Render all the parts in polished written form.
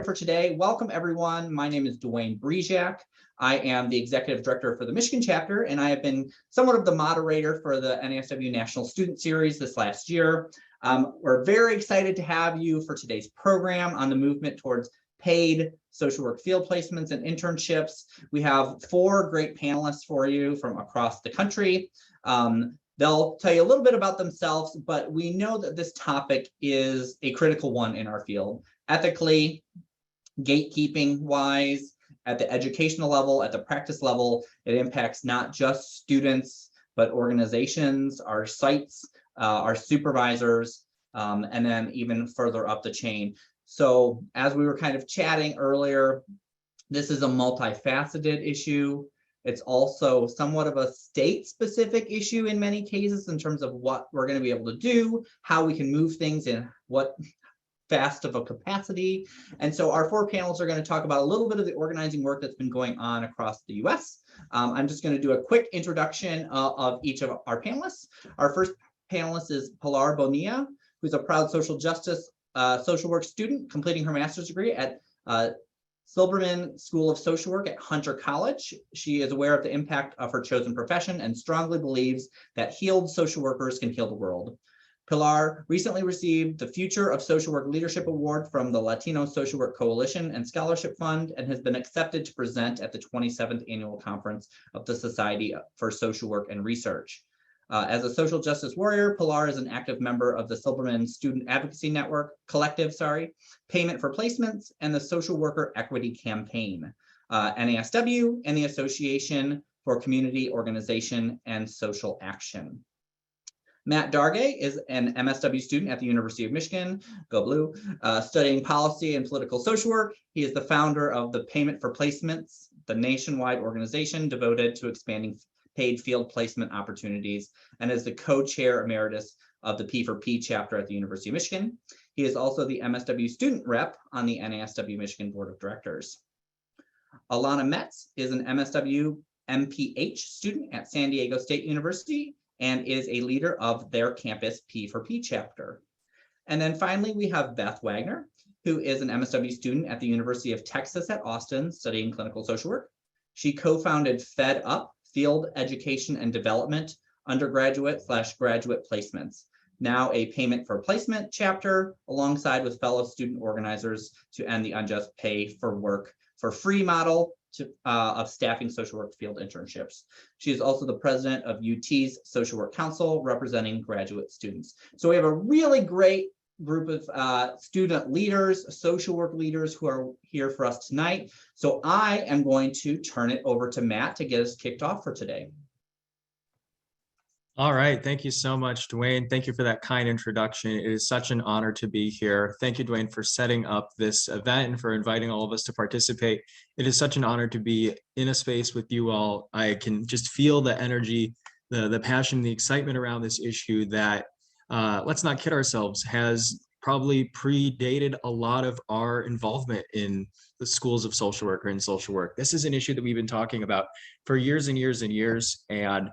started for today. Welcome, everyone. My name is Dwayne Brejak. I am the Executive Director for the Michigan Chapter, and I have been somewhat of the moderator for the NASW National Student Series this last year. We're very excited to have you for today's program on the movement towards paid social work field placements and internships. We have 4 great panelists for you from across the country. They'll tell you a little bit about themselves, but we know that this topic is a critical one in our field. Ethically, gatekeeping-wise, at the educational level, at the practice level, it impacts not just students, but organizations, our sites, our supervisors, and then even further up the chain. So as we were kind of chatting earlier, this is a multifaceted issue. It's also somewhat of a state-specific issue in many cases in terms of what we're going to be able to do, how we can move things in what fast of a capacity. And so our 4 panels are going to talk about a little bit of the organizing work that's been going on across the US. I'm just going to do a quick introduction of each of our panelists. Our first panelist is Pilar Bonilla, who's a proud social justice social work student completing her master's degree at Silberman School of Social Work at Hunter College. She is aware of the impact of her chosen profession and strongly believes that healed social workers can heal the world. Pilar recently received the Future of Social Work Leadership Award from the Latino Social Work Coalition and Scholarship Fund and has been accepted to present at the 27th Annual Conference of the Society for Social Work and Research. As a social justice warrior, Pilar is an active member of the Silberman Student Advocacy Collective, Payment for Placements, and the Social Worker Equity Campaign, NASW, and the Association for Community Organization and Social Action. Matt Dargay is an MSW student at the University of Michigan, go blue, studying policy and political social work. He is the founder of the Payment for Placements, the nationwide organization devoted to expanding paid field placement opportunities, and is the co-chair emeritus of the P4P Chapter at the University of Michigan. He is also the MSW student rep on the NASW Michigan Board of Directors. Alana Metz is an MSW MPH student at San Diego State University and is a leader of their campus P4P Chapter. And then finally, we have Beth Wagner, who is an MSW student at the University of Texas at Austin studying clinical social work. She co-founded Fed Up, Field Education and Development, undergraduate/graduate placements, now a Payment for Placement chapter, alongside with fellow student organizers to end the unjust pay for work for free model of staffing social work field internships. She is also the president of UT's Social Work Council, representing graduate students. So we have a really great group of student leaders, social work leaders who are here for us tonight. So I am going to turn it over to Matt to get us kicked off for today. All right. Thank you so much, Dwayne. Thank you for that kind introduction. It is such an honor to be here. Thank you, Dwayne, for setting up this event and for inviting all of us to participate. It is such an honor to be in a space with you all. I can just feel the energy, the passion, the excitement around this issue that, let's not kid ourselves, has probably predated a lot of our involvement in the schools of social work or in social work. This is an issue that we've been talking about for years and years and years. And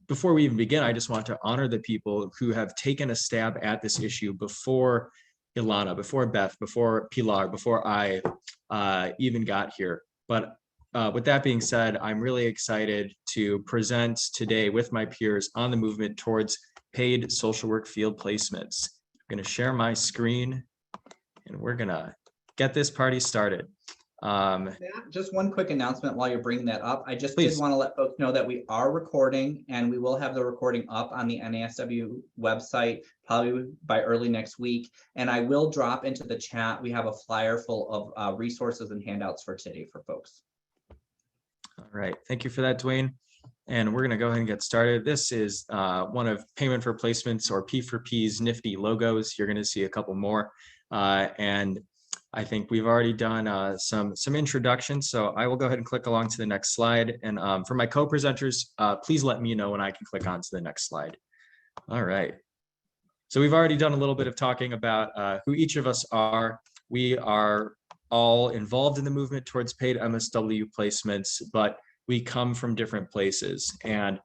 before we even begin, I just want to honor the people who have taken a stab at this issue before Ilana, before Beth, before Pilar, before I even got here. But with that being said, I'm really excited to present today with my peers on the movement towards paid social work field placements. I'm going to share my screen and we're going to get this party started. Just one quick announcement while you're bringing that up. I just Please. did want to let folks know that we are recording and we will have the recording up on the NASW website probably by early next week. And I will drop into the chat. We have a flyer full of resources and handouts for today for folks. All right. Thank you for that, Dwayne. And we're going to go ahead and get started. This is one of Payment for Placements, or P4P's nifty logos. You're going to see a couple more. And I think we've already done some introductions, so I will go ahead and click along to the next slide. And for my co-presenters, please let me know when I can click on to the next slide. All right. So we've already done a little bit of talking about who each of us are. We are all involved in the movement towards paid MSW placements, but we come from different places. And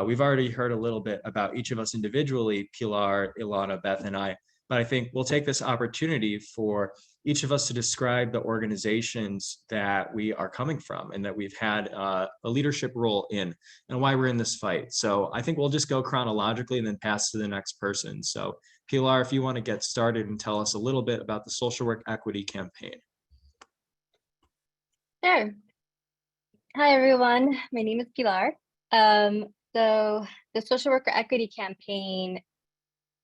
we've already heard a little bit about each of us individually, Pilar, Ilana, Beth, and I. but I think we'll take this opportunity for each of us to describe the organizations that we are coming from and that we've had a leadership role in and why we're in this fight. So I think we'll just go chronologically and then pass to the next person. So Pilar, if you want to get started and tell us a little bit about the Social Work Equity Campaign. Sure. Hi, everyone. My name is Pilar. So the Social Worker Equity Campaign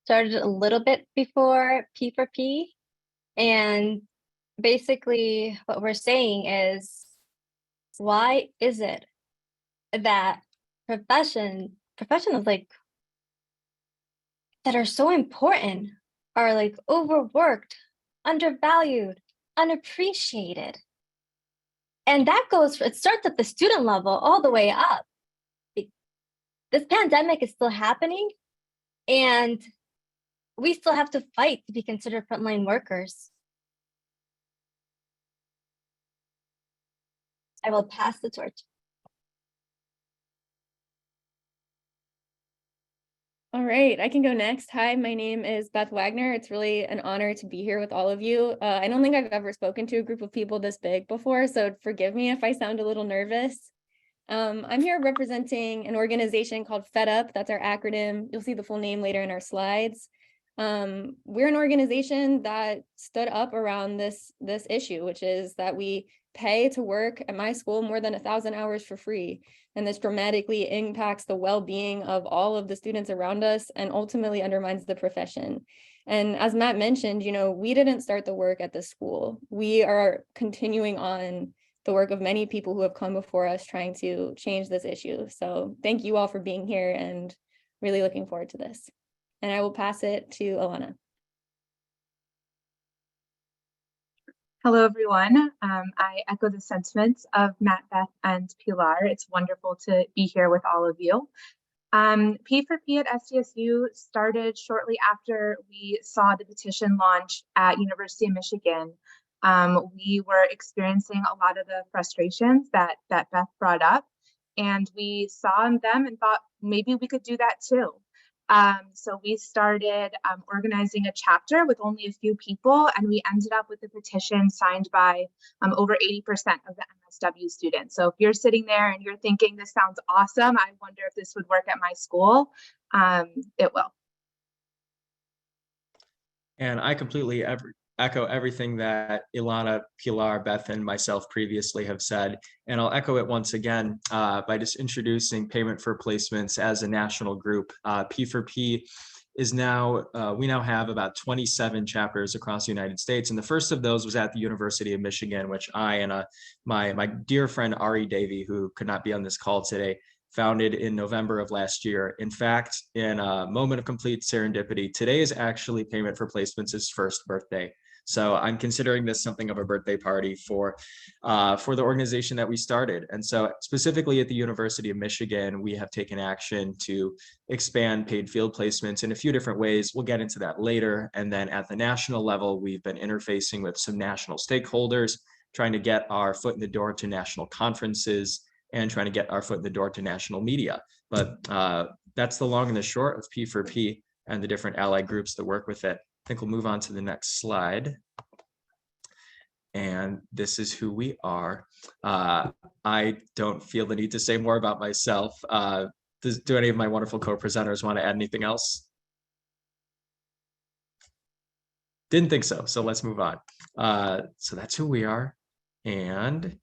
started a little bit before P4P. And basically what we're saying is, why is it that professionals like that are so important are like overworked, undervalued, unappreciated? And that it starts at the student level all the way up. This pandemic is still happening, and we still have to fight to be considered frontline workers. I will pass the torch. All right, I can go next. Hi, my name is Beth Wagner. It's really an honor to be here with all of you. I don't think I've ever spoken to a group of people this big before, so forgive me if I sound a little nervous. I'm here representing an organization called Fed Up. That's our acronym. You'll see the full name later in our slides. We're an organization that stood up around this issue, which is that we pay to work at my school more than 1,000 hours for free. And this dramatically impacts the well-being of all of the students around us and ultimately undermines the profession. And as Matt mentioned, we didn't start the work at the school. We are continuing on the work of many people who have come before us trying to change this issue. So thank you all for being here and really looking forward to this. And I will pass it to Alana. Hello, everyone. I echo the sentiments of Matt, Beth, and Pilar. It's wonderful to be here with all of you. P4P at SDSU started shortly after we saw the petition launch at University of Michigan. We were experiencing a lot of the frustrations that Beth brought up, and we saw them and thought maybe we could do that too. So we started organizing a chapter with only a few people, and we ended up with a petition signed by over 80% of the NASW students. So if you're sitting there and you're thinking this sounds awesome, I wonder if this would work at my school, it will. And I completely echo everything that Ilana, Pilar, Beth, and myself previously have said. And I'll echo it once again by just introducing Payment for Placements as a national group. P4P is now, we now have about 27 chapters across the United States. And the first of those was at the University of Michigan, which I and my dear friend Ari Davey, who could not be on this call today, founded in November of last year. In fact, in a moment of complete serendipity, today is actually Payment for Placements' first birthday. So I'm considering this something of a birthday party for the organization that we started. And so specifically at the University of Michigan, we have taken action to expand paid field placements in a few different ways. We'll get into that later. And then at the national level, we've been interfacing with some national stakeholders, trying to get our foot in the door to national conferences and trying to get our foot in the door to national media. But that's the long and the short of P4P and the different allied groups that work with it. I think we'll move on to the next slide. And this is who we are. I don't feel the need to say more about myself. Do any of my wonderful co-presenters want to add anything else? Didn't think so, so let's move on. So that's who we are. And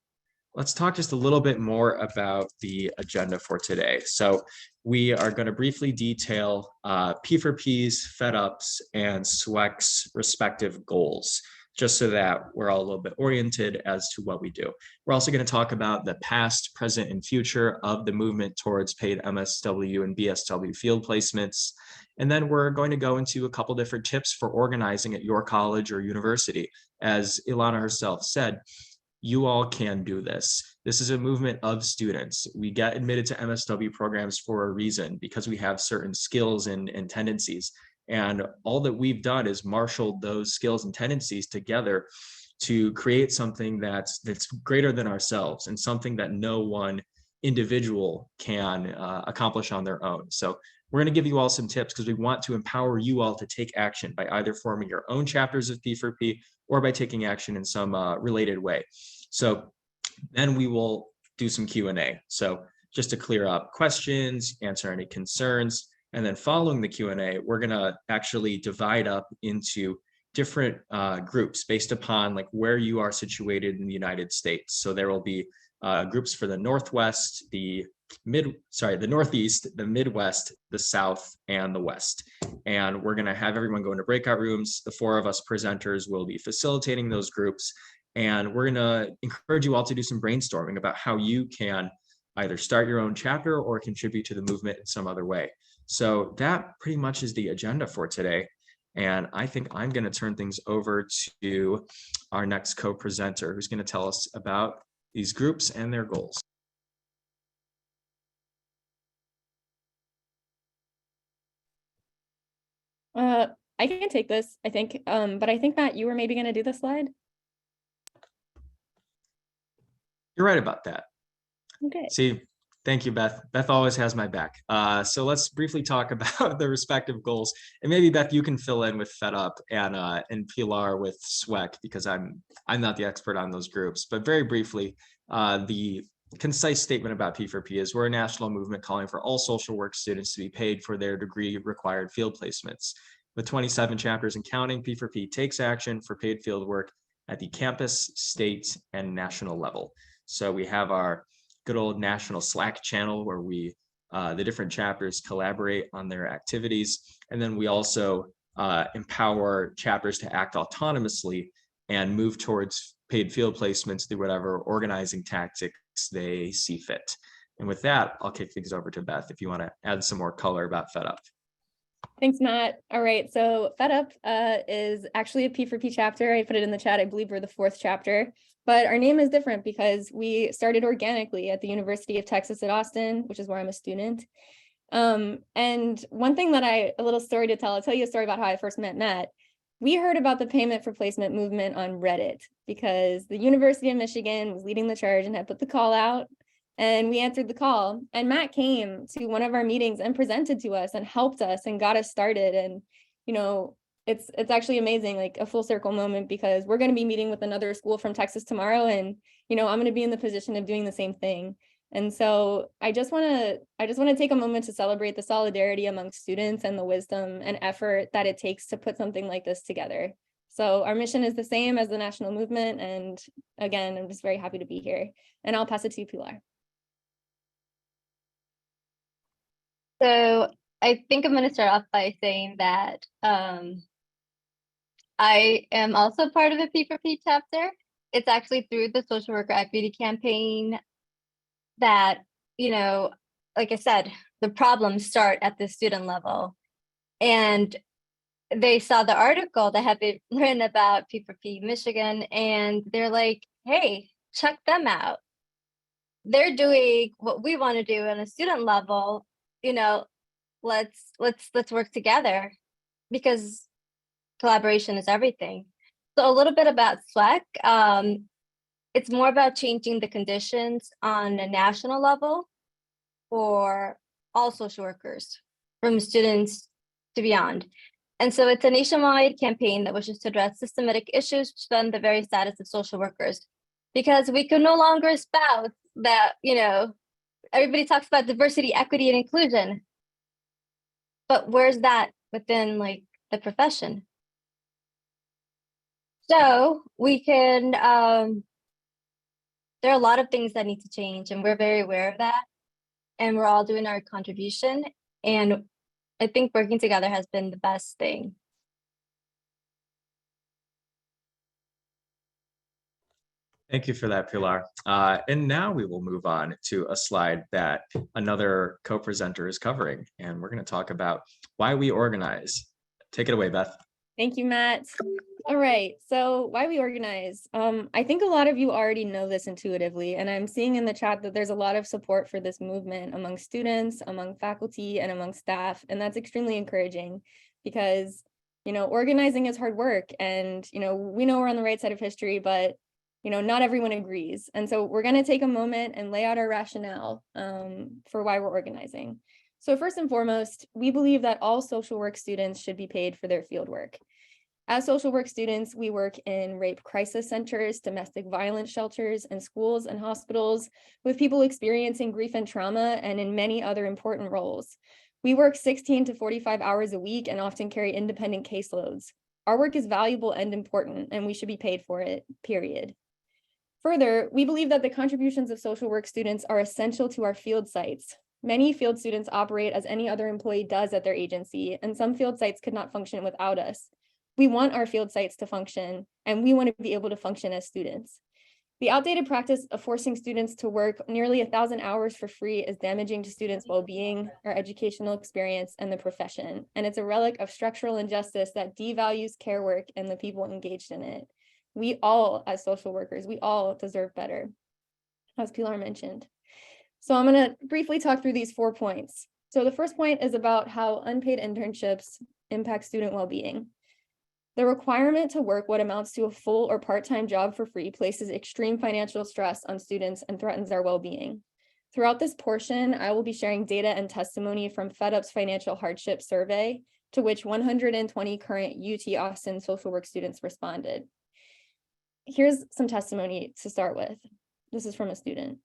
let's talk just a little bit more about the agenda for today. So we are going to briefly detail P4P's, FedUp's, and SWEC's respective goals, just so that we're all a little bit oriented as to what we do. We're also going to talk about the past, present, and future of the movement towards paid MSW and BSW field placements. And then we're going to go into a couple different tips for organizing at your college or university. As Ilana herself said, you all can do this. This is a movement of students. We get admitted to MSW programs for a reason, because we have certain skills and tendencies. And all that we've done is marshaled those skills and tendencies together to create something that's greater than ourselves and something that no one individual can accomplish on their own. So we're going to give you all some tips because we want to empower you all to take action by either forming your own chapters of P4P or by taking action in some related way. So then we will do some Q&A. So just to clear up questions, answer any concerns, and then following the Q&A, we're going to actually divide up into different groups based upon like where you are situated in the United States. So there will be groups for the Northwest, the Northeast, the Midwest, the South, and the West. And we're going to have everyone go into breakout rooms. The 4 of us presenters will be facilitating those groups. And we're going to encourage you all to do some brainstorming about how you can either start your own chapter or contribute to the movement in some other way. So that pretty much is the agenda for today. And I think I'm going to turn things over to our next co-presenter, who's going to tell us about these groups and their goals. I can take this, I think, but I think, Matt, you were maybe going to do the slide. You're right about that. Okay. See, thank you, Beth. Beth always has my back. So let's briefly talk about the respective goals. And maybe, Beth, you can fill in with Fed Up and Pilar with SWEC, because I'm not the expert on those groups. But very briefly, the concise statement about P4P is we're a national movement calling for all social work students to be paid for their degree required field placements. With 27 chapters and counting, P4P takes action for paid field work at the campus, state, and national level. So we have our good old national Slack channel where we, the different chapters collaborate on their activities. And then we also empower chapters to act autonomously and move towards paid field placements through whatever organizing tactics they see fit. And with that, I'll kick things over to Beth if you want to add some more color about Fed Up. Thanks, Matt. All right, so Fed Up is actually a P4P chapter. I put it in the chat. I believe we're the 4th chapter, but our name is different because we started organically at the University of Texas at Austin, which is where I'm a student. And one thing that a little story to tell, I'll tell you a story about how I first met Matt. We heard about the payment for placement movement on Reddit because the University of Michigan was leading the charge and had put the call out. And we answered the call, and Matt came to one of our meetings and presented to us and helped us and got us started. And, you know, it's actually amazing, like a full circle moment, because we're going to be meeting with another school from Texas tomorrow. And, you know, I'm going to be in the position of doing the same thing. And so I just want to take a moment to celebrate the solidarity among students and the wisdom and effort that it takes to put something like this together. So our mission is the same as the national movement. And again, I'm just very happy to be here. And I'll pass it to you, Pilar. So I think I'm going to start off by saying that I am also part of the P4P chapter. It's actually through the social worker equity campaign that, you know, like I said, the problems start at the student level. And they saw the article that had been written about P4P Michigan, and they're like, hey, check them out. They're doing what we want to do on a student level. You know, let's work together, because collaboration is everything. So a little bit about SWEC. It's more about changing the conditions on a national level for all social workers, from students to beyond. And so it's a nationwide campaign that wishes to address systematic issues which threaten the very status of social workers, because we can no longer espouse that, you know, everybody talks about diversity, equity, and inclusion, but where's that within like the profession? So we can, there are a lot of things that need to change, and we're very aware of that, and we're all doing our contribution. And I think working together has been the best thing. Thank you for that, Pilar. And now we will move on to a slide that another co-presenter is covering, and we're going to talk about why we organize. Take it away, Beth. Thank you, Matt. All right, so why we organize. I think a lot of you already know this intuitively, and I'm seeing in the chat that there's a lot of support for this movement among students, among faculty, and among staff, and that's extremely encouraging, because, you know, organizing is hard work, and, you know, we know we're on the right side of history, but, you know, not everyone agrees. And so we're going to take a moment and lay out our rationale for why we're organizing. So first and foremost, we believe that all social work students should be paid for their field work. As social work students, we work in rape crisis centers, domestic violence shelters, and schools and hospitals with people experiencing grief and trauma, and in many other important roles. We work 16 to 45 hours a week and often carry independent caseloads. Our work is valuable and important, and we should be paid for it, period. Further, we believe that the contributions of social work students are essential to our field sites. Many field students operate as any other employee does at their agency, and some field sites could not function without us. We want our field sites to function, and we want to be able to function as students. The outdated practice of forcing students to work nearly 1,000 hours for free is damaging to students' well-being, our educational experience, and the profession. And it's a relic of structural injustice that devalues care work and the people engaged in it. We all, as social workers, we all deserve better, as Pilar mentioned. So I'm going to briefly talk through these 4 points. So the first point is about how unpaid internships impact student well-being. The requirement to work what amounts to a full or part-time job for free places extreme financial stress on students and threatens our well-being. Throughout this portion, I will be sharing data and testimony from FedUp's financial hardship survey, to which 120 current UT Austin social work students responded. Here's some testimony to start with. This is from a student.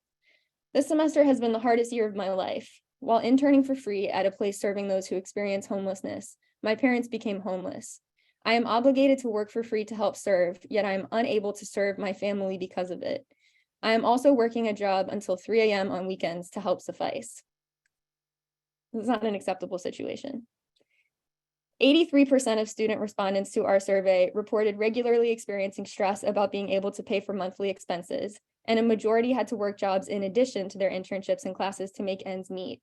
This semester has been the hardest year of my life. While interning for free at a place serving those who experience homelessness, my parents became homeless. I am obligated to work for free to help serve, yet I am unable to serve my family because of it. I am also working a job until 3 a.m. on weekends to help suffice. This is not an acceptable situation. 83% of student respondents to our survey reported regularly experiencing stress about being able to pay for monthly expenses, and a majority had to work jobs in addition to their internships and classes to make ends meet.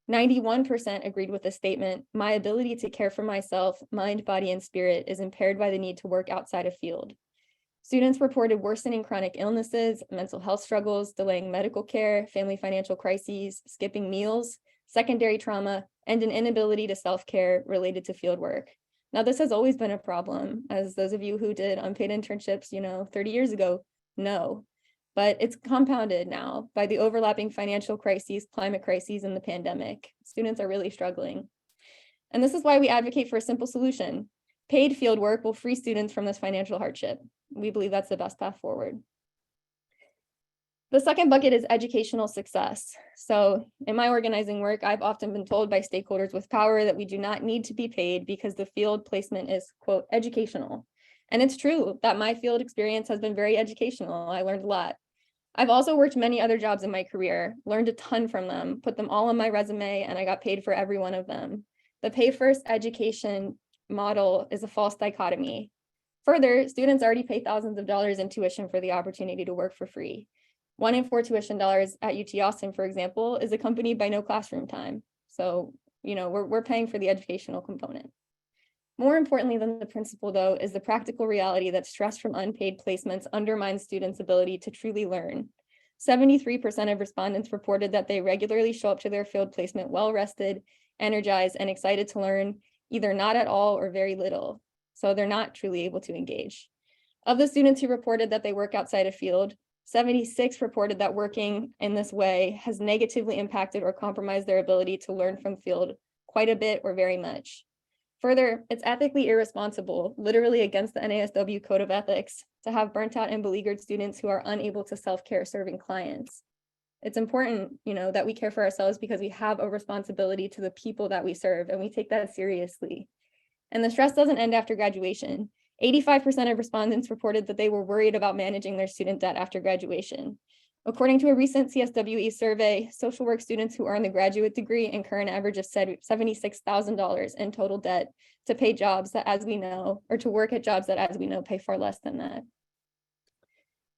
91% agreed with the statement, my ability to care for myself, mind, body, and spirit is impaired by the need to work outside of field. Students reported worsening chronic illnesses, mental health struggles, delaying medical care, family financial crises, skipping meals, secondary trauma, and an inability to self-care related to field work. Now, this has always been a problem, as those of you who did unpaid internships, 30 years ago know. But it's compounded now by the overlapping financial crises, climate crises, and the pandemic. Students are really struggling. And this is why we advocate for a simple solution. Paid field work will free students from this financial hardship. We believe that's the best path forward. The second bucket is educational success. So in my organizing work, I've often been told by stakeholders with power that we do not need to be paid because the field placement is, quote, educational. And it's true that my field experience has been very educational. I learned a lot. I've also worked many other jobs in my career, learned a ton from them, put them all on my resume, and I got paid for every one of them. The pay first education model is a false dichotomy. Further, students already pay thousands of dollars in tuition for the opportunity to work for free. 1 in 4 tuition dollars at UT Austin, for example, is accompanied by no classroom time. So, we're paying for the educational component. More importantly than the principle, though, is the practical reality that stress from unpaid placements undermines students' ability to truly learn. 73% of respondents reported that they regularly show up to their field placement well-rested, energized, and excited to learn, either not at all or very little. So they're not truly able to engage. Of the students who reported that they work outside of field, 76 reported that working in this way has negatively impacted or compromised their ability to learn from field quite a bit or very much. Further, it's ethically irresponsible, literally against the NASW Code of Ethics, to have burnt out and beleaguered students who are unable to self-care serving clients. It's important, that we care for ourselves because we have a responsibility to the people that we serve, and we take that seriously. And the stress doesn't end after graduation. 85% of respondents reported that they were worried about managing their student debt after graduation. According to a recent CSWE survey, social work students who earn the graduate degree incur an average of $76,000 in total debt to pay jobs that, as we know, or to work at jobs that, as we know, pay far less than that.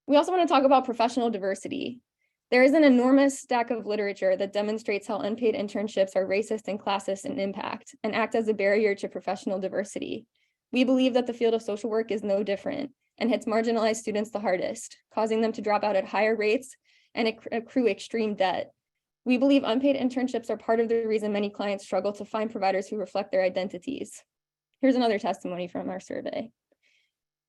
We also want to talk about professional diversity. There is an enormous stack of literature that demonstrates how unpaid internships are racist and classist in impact and act as a barrier to professional diversity. We believe that the field of social work is no different and hits marginalized students the hardest, causing them to drop out at higher rates and accrue extreme debt. We believe unpaid internships are part of the reason many clients struggle to find providers who reflect their identities. Here's another testimony from our survey.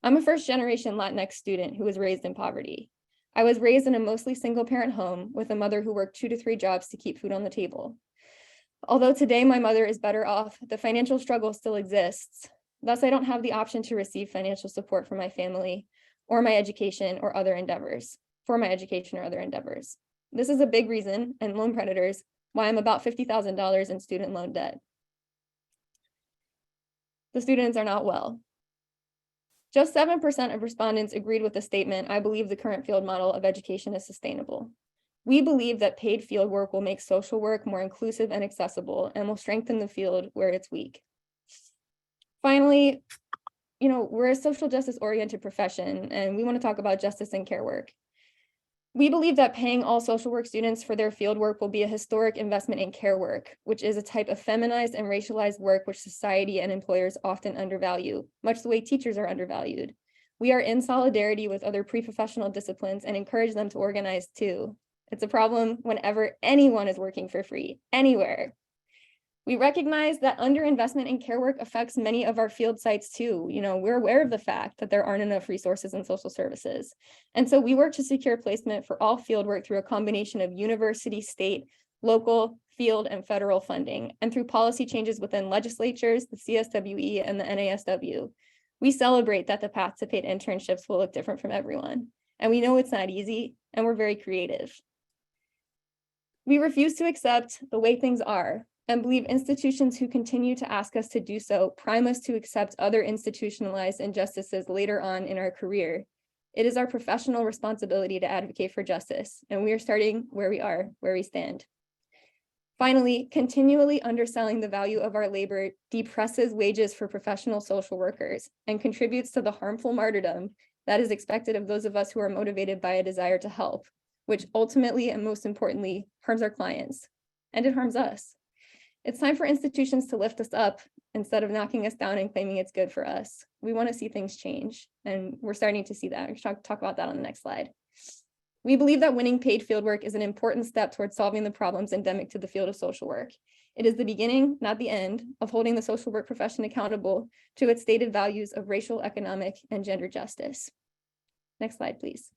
I'm a first-generation Latinx student who was raised in poverty. I was raised in a mostly single-parent home with a mother who worked 2 to 3 jobs to keep food on the table. Although today my mother is better off, the financial struggle still exists. Thus, I don't have the option to receive financial support from my family or my education or other endeavors, This is a big reason, and loan predators, why I'm about $50,000 in student loan debt. The students are not well. Just 7% of respondents agreed with the statement, I believe the current field model of education is sustainable. We believe that paid field work will make social work more inclusive and accessible and will strengthen the field where it's weak. Finally, we're a social justice oriented profession and we want to talk about justice and care work. We believe that paying all social work students for their field work will be a historic investment in care work, which is a type of feminized and racialized work which society and employers often undervalue, much the way teachers are undervalued. We are in solidarity with other pre-professional disciplines and encourage them to organize too. It's a problem whenever anyone is working for free, anywhere. We recognize that underinvestment in care work affects many of our field sites too. We're aware of the fact that there aren't enough resources in social services. And so we work to secure placement for all field work through a combination of university, state, local, field, and federal funding, and through policy changes within legislatures, the CSWE, and the NASW. We celebrate that the path to paid internships will look different from everyone. And we know it's not easy, and we're very creative. We refuse to accept the way things are, and believe institutions who continue to ask us to do so prime us to accept other institutionalized injustices later on in our career. It is our professional responsibility to advocate for justice, and we are starting where we stand. Finally, continually underselling the value of our labor depresses wages for professional social workers and contributes to the harmful martyrdom that is expected of those of us who are motivated by a desire to help, which ultimately and most importantly harms our clients, and it harms us. It's time for institutions to lift us up instead of knocking us down and claiming it's good for us. We want to see things change, and we're starting to see that. We'll talk about that on the next slide. We believe that winning paid fieldwork is an important step towards solving the problems endemic to the field of social work. It is the beginning, not the end, of holding the social work profession accountable to its stated values of racial, economic, and gender justice. Next slide, please.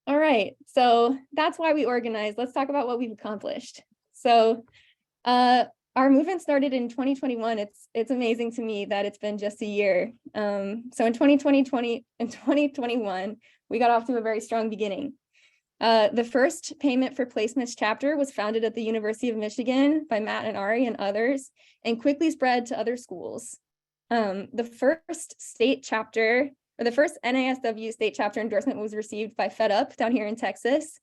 All right, so that's why we organized. Let's talk about what we've accomplished. So our movement started in 2021. It's amazing to me that it's been just a year. So in 2021, we got off to a very strong beginning. The first Payment for Placements chapter was founded at the University of Michigan by Matt and Ari and others, and quickly spread to other schools. The first state chapter, or the first NASW state chapter endorsement was received by Fed Up down here in Texas.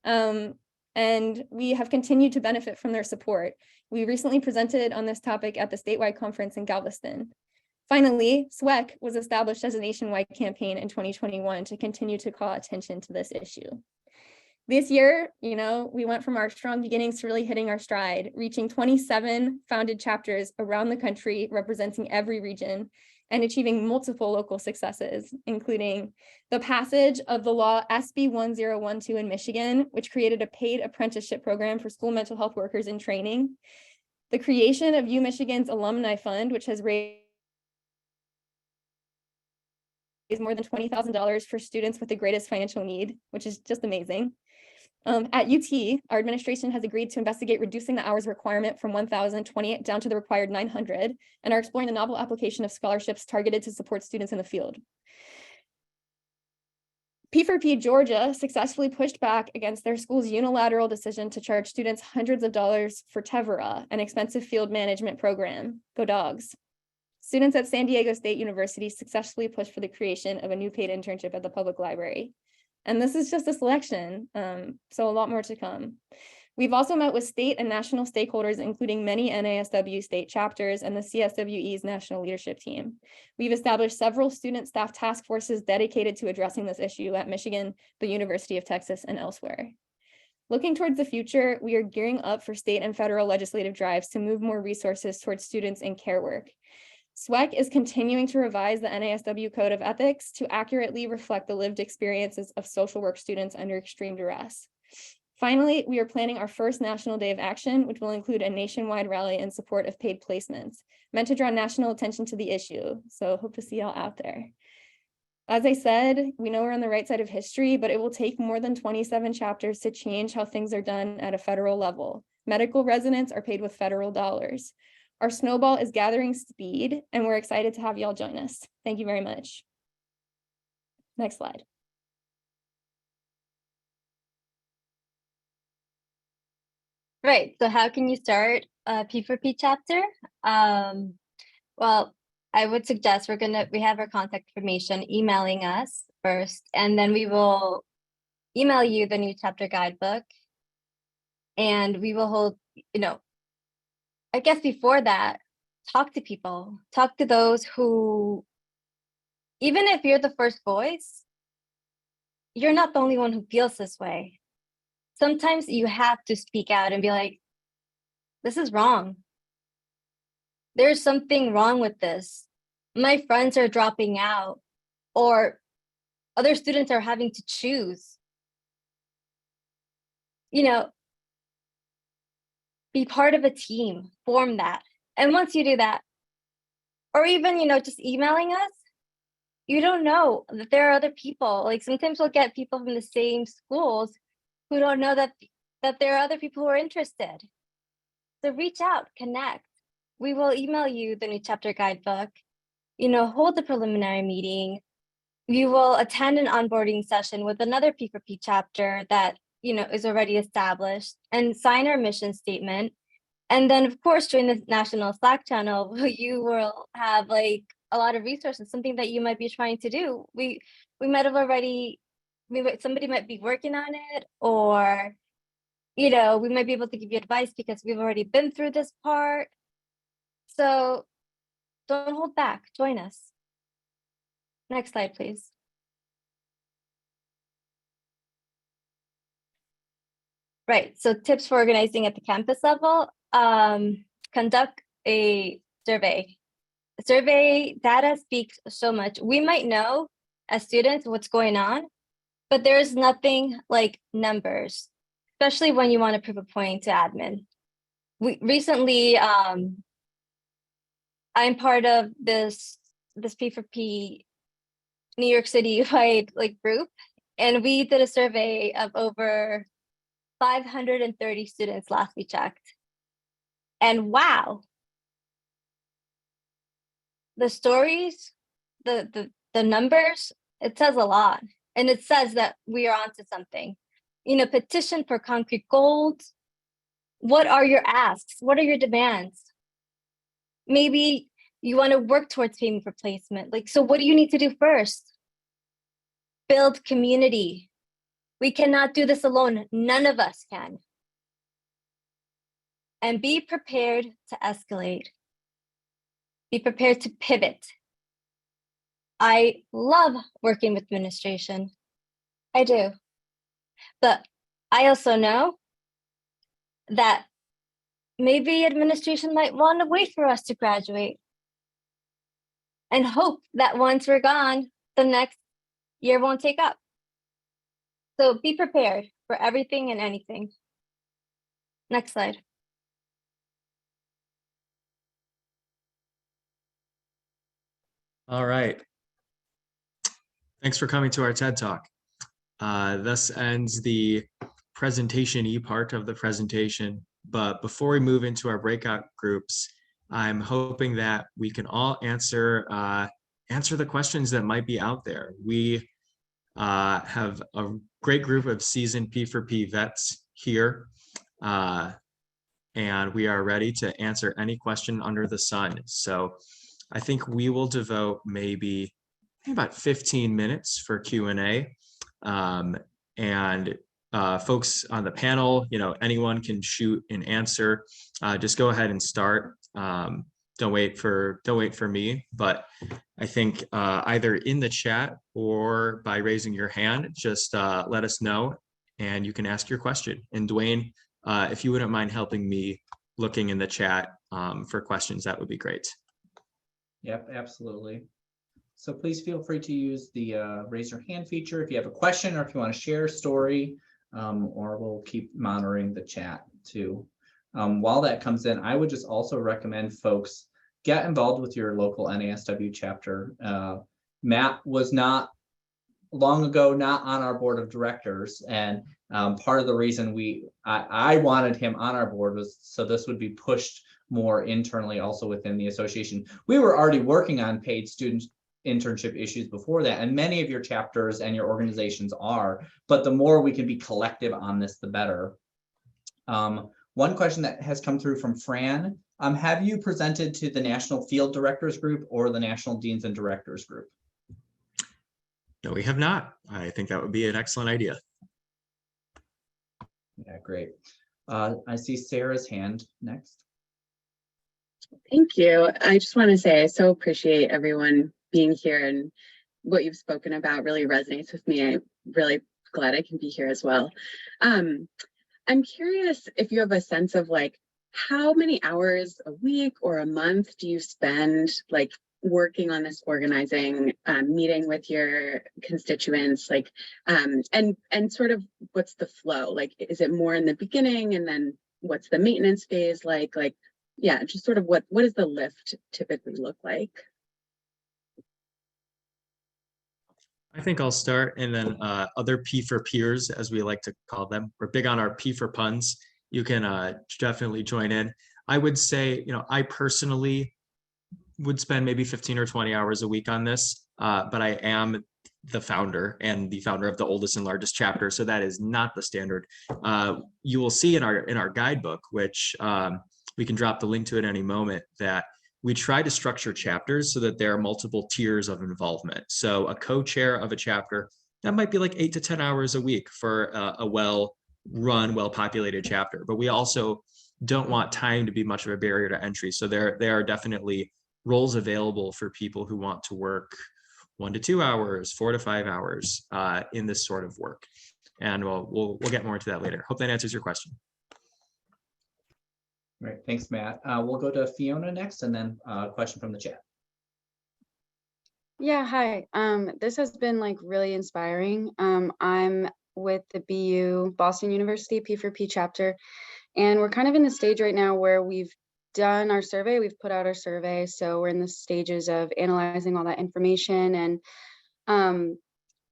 And we have continued to benefit from their support. We recently presented on this topic at the statewide conference in Galveston. Finally, SWEC was established as a nationwide campaign in 2021 to continue to call attention to this issue. This year, we went from our strong beginnings to really hitting our stride, reaching 27 founded chapters around the country, representing every region, and achieving multiple local successes, including the passage of the law SB 1012 in Michigan, which created a paid apprenticeship program for school mental health workers in training, the creation of UMichigan's Alumni Fund, which has raised more than $20,000 for students with the greatest financial need, which is just amazing. At UT, our administration has agreed to investigate reducing the hours requirement from 1,020 down to the required 900, and are exploring the novel application of scholarships targeted to support students in the field. P4P Georgia successfully pushed back against their school's unilateral decision to charge students hundreds of dollars for Tevera, an expensive field management program. Go Dogs. Students at San Diego State University successfully pushed for the creation of a new paid internship at the public library. And this is just a selection, so a lot more to come. We've also met with state and national stakeholders, including many NASW state chapters and the CSWE's national leadership team. We've established several student staff task forces dedicated to addressing this issue at Michigan, the University of Texas, and elsewhere. Looking towards the future, we are gearing up for state and federal legislative drives to move more resources towards students in care work. SWEC is continuing to revise the NASW Code of Ethics to accurately reflect the lived experiences of social work students under extreme duress. Finally, we are planning our first National Day of Action, which will include a nationwide rally in support of paid placements, meant to draw national attention to the issue. So hope to see y'all out there. As I said, we know we're on the right side of history, but it will take more than 27 chapters to change how things are done at a federal level. Medical residents are paid with federal dollars. Our snowball is gathering speed, and we're excited to have y'all join us. Thank you very much. Next slide. Right. So how can you start a P4P chapter? Well, I would suggest we have our contact information emailing us first, and then we will email you the new chapter guidebook. And we will hold, I guess before that, talk to people, talk to those who, even if you're the first voice, you're not the only one who feels this way. Sometimes you have to speak out and be like, this is wrong. There's something wrong with this. My friends are dropping out, or other students are having to choose. Be part of a team, form that. And once you do that, or even, just emailing us, you don't know that there are other people. Like sometimes we'll get people from the same schools who don't know that there are other people who are interested. So reach out, connect. We will email you the new chapter guidebook, hold the preliminary meeting. You will attend an onboarding session with another P4P chapter that, is already established, and sign our mission statement. And then of course, join the national Slack channel, you will have like a lot of resources, something that you might be trying to do. We might have already, somebody might be working on it, or, we might be able to give you advice because we've already been through this part. So don't hold back, join us. Next slide, please. Right, so tips for organizing at the campus level, conduct a survey. Survey data speaks so much. We might know as students what's going on, but there's nothing like numbers, especially when you want to prove a point to admin. We recently, I'm part of this P4P New York City wide group, and we did a survey of over 530 students last we checked. And wow, the stories, the numbers, it says a lot. And it says that we are onto something. Petition for concrete goals. What are your asks? What are your demands? Maybe you want to work towards payment for placement. So what do you need to do first? Build community. We cannot do this alone. None of us can. And be prepared to escalate. Be prepared to pivot. I love working with administration. I do. But I also know that maybe administration might want to wait for us to graduate and hope that once we're gone, the next year won't take up. So be prepared for everything and anything. Next slide. All right. Thanks for coming to our TED Talk. Thus ends the presentation-y part of the presentation. But before we move into our breakout groups, I'm hoping that we can all answer the questions that might be out there. We have a great group of seasoned P4P vets here, and we are ready to answer any question under the sun. So I think we will devote maybe about 15 minutes for Q&A. And folks on the panel, anyone can shoot an answer. Just go ahead and start. Don't wait for me, but I think either in the chat or by raising your hand, just let us know and you can ask your question. And Dwayne, if you wouldn't mind helping me looking in the chat for questions, that would be great. Yep, absolutely. So please feel free to use the raise your hand feature if you have a question or if you want to share a story, or we'll keep monitoring the chat too. While that comes in, I would just also recommend folks get involved with your local NASW chapter. Matt was not long ago not on our board of directors, and part of the reason I wanted him on our board was so this would be pushed more internally also within the association. We were already working on paid student internship issues before that, and many of your chapters and your organizations are, but the more we can be collective on this, the better. One question that has come through from Fran, have you presented to the National Field Directors Group or the National Deans and Directors Group? No, we have not. I think that would be an excellent idea. Yeah, great. I see Sarah's hand next. Thank you. I just want to say I so appreciate everyone being here, and what you've spoken about really resonates with me. I'm really glad I can be here as well. I'm curious if you have a sense of like how many hours a week or a month do you spend like working on this organizing, meeting with your constituents, like, and sort of what's the flow? Like, is it more in the beginning, and then what's the maintenance phase like? Like, yeah, just sort of what does the lift typically look like? I think I'll start, and then other P4Peers, as we like to call them. We're big on our P for puns. You can definitely join in. I would say, I personally would spend maybe 15 or 20 hours a week on this, but I am the founder and the founder of the oldest and largest chapter, so that is not the standard. You will see in our guidebook, which we can drop the link to at any moment, that we try to structure chapters so that there are multiple tiers of involvement. So a co-chair of a chapter, that might be like 8 to 10 hours a week for a well-run, well-populated chapter. But we also don't want time to be much of a barrier to entry. So there are definitely roles available for people who want to work 1 to 2 hours, 4 to 5 hours in this sort of work. And we'll get more into that later. Hope that answers your question. Great, thanks, Matt. We'll go to Fiona next, and then a question from the chat. Yeah, hi. This has been like really inspiring. I'm with the BU, Boston University P4P Chapter, and we're kind of in the stage right now where we've done our survey, we've put out our survey, so we're in the stages of analyzing all that information. And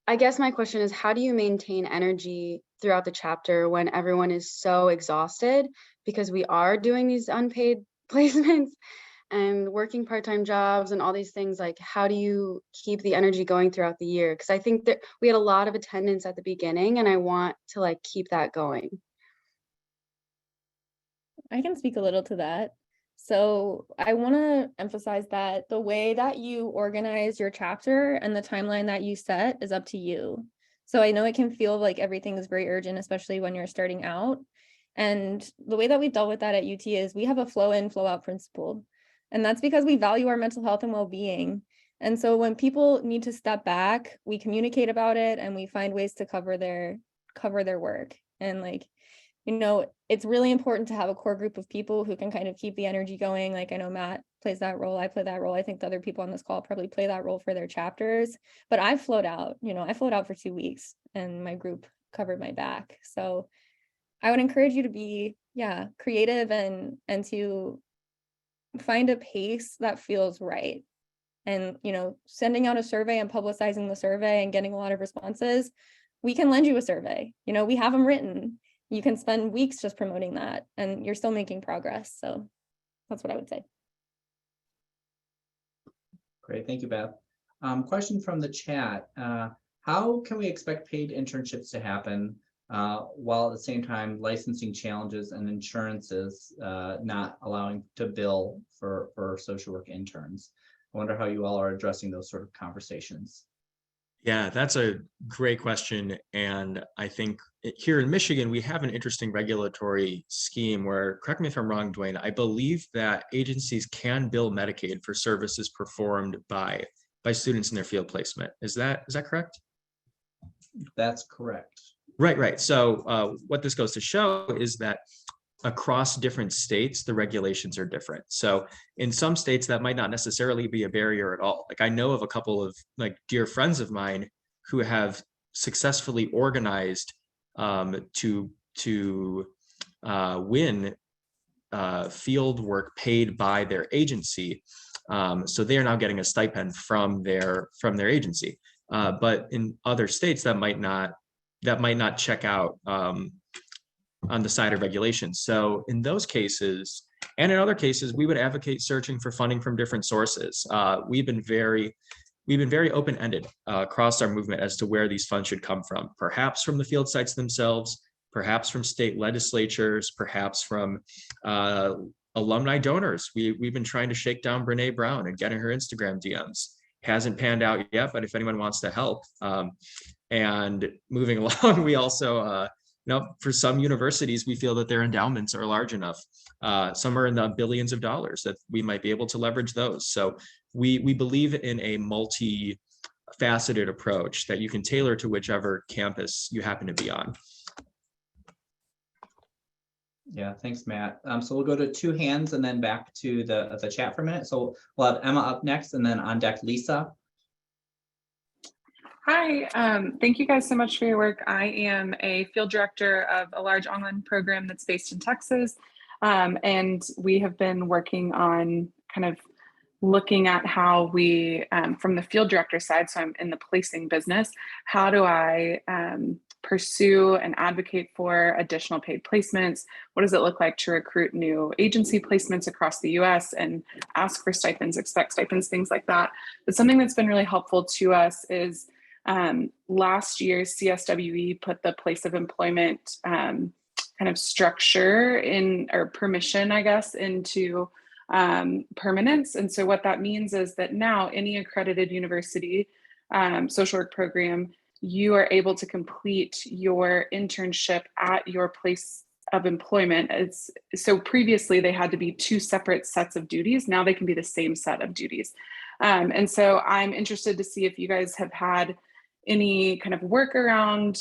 I guess my question is, how do you maintain energy throughout the chapter when everyone is so exhausted, because we are doing these unpaid placements and working part-time jobs and all these things? Like, how do you keep the energy going throughout the year? Because I think that we had a lot of attendance at the beginning, and I want to like keep that going. I can speak a little to that. So I want to emphasize that the way that you organize your chapter and the timeline that you set is up to you. So I know it can feel like everything is very urgent, especially when you're starting out. And the way that we've dealt with that at UT is we have a flow in, flow out principle. And that's because we value our mental health and well-being. And so when people need to step back, we communicate about it and we find ways to cover their work. And like, it's really important to have a core group of people who can kind of keep the energy going. Like, I know Matt plays that role, I play that role. I think the other people on this call probably play that role for their chapters, but I float out, I float out for 2 weeks and my group covered my back. So I would encourage you to be, creative and to find a pace that feels right. And, sending out a survey and publicizing the survey and getting a lot of responses, we can lend you a survey. We have them written. You can spend weeks just promoting that and you're still making progress. So that's what I would say. Great, thank you, Beth. Question from the chat. How can we expect paid internships to happen while at the same time licensing challenges and insurances not allowing to bill for social work interns? I wonder how you all are addressing those sort of conversations. Yeah, that's a great question. And I think here in Michigan, we have an interesting regulatory scheme where, correct me if I'm wrong, Dwayne, I believe that agencies can bill Medicaid for services performed by students in their field placement. Is that correct? That's correct. Right. So what this goes to show is that across different states, the regulations are different. So in some states that might not necessarily be a barrier at all. Like, I know of a couple of like dear friends of mine who have successfully organized to win field work paid by their agency. So they are now getting a stipend from their agency. but in other states that might not check out on the side of regulations. So in those cases, and in other cases, we would advocate searching for funding from different sources. We've been very open-ended across our movement as to where these funds should come from, perhaps from the field sites themselves, perhaps from state legislatures, perhaps from alumni donors. We've been trying to shake down Brene Brown and getting her Instagram DMs. Hasn't panned out yet, but if anyone wants to help. And moving along, we also, for some universities, we feel that their endowments are large enough. Some are in the billions of dollars that we might be able to leverage those. So we believe in a multi-faceted approach that you can tailor to whichever campus you happen to be on. Yeah, thanks, Matt. So we'll go to two hands and then back to the chat for a minute. So we'll have Emma up next and then on deck, Lisa. Hi, thank you guys so much for your work. I am a field director of a large online program that's based in Texas. And we have been working on kind of looking at how we, from the field director side, so I'm in the placing business, how do I pursue and advocate for additional paid placements? What does it look like to recruit new agency placements across the US and ask for stipends, expect stipends, things like that. But something that's been really helpful to us is last year, CSWE put the place of employment kind of structure in, or permission, I guess, into permanence. And so what that means is that now any accredited university social work program, you are able to complete your internship at your place of employment. So previously they had to be two separate sets of duties. Now they can be the same set of duties. And so I'm interested to see if you guys have had any kind of work around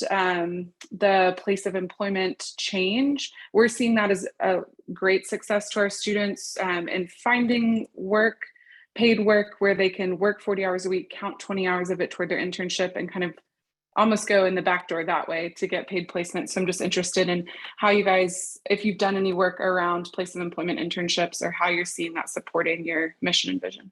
the place of employment change. We're seeing that as a great success to our students in finding work, paid work, where they can work 40 hours a week, count 20 hours of it toward their internship, and kind of almost go in the back door that way to get paid placement. So I'm just interested in how you guys, if you've done any work around place of employment internships, or how you're seeing that supporting your mission and vision.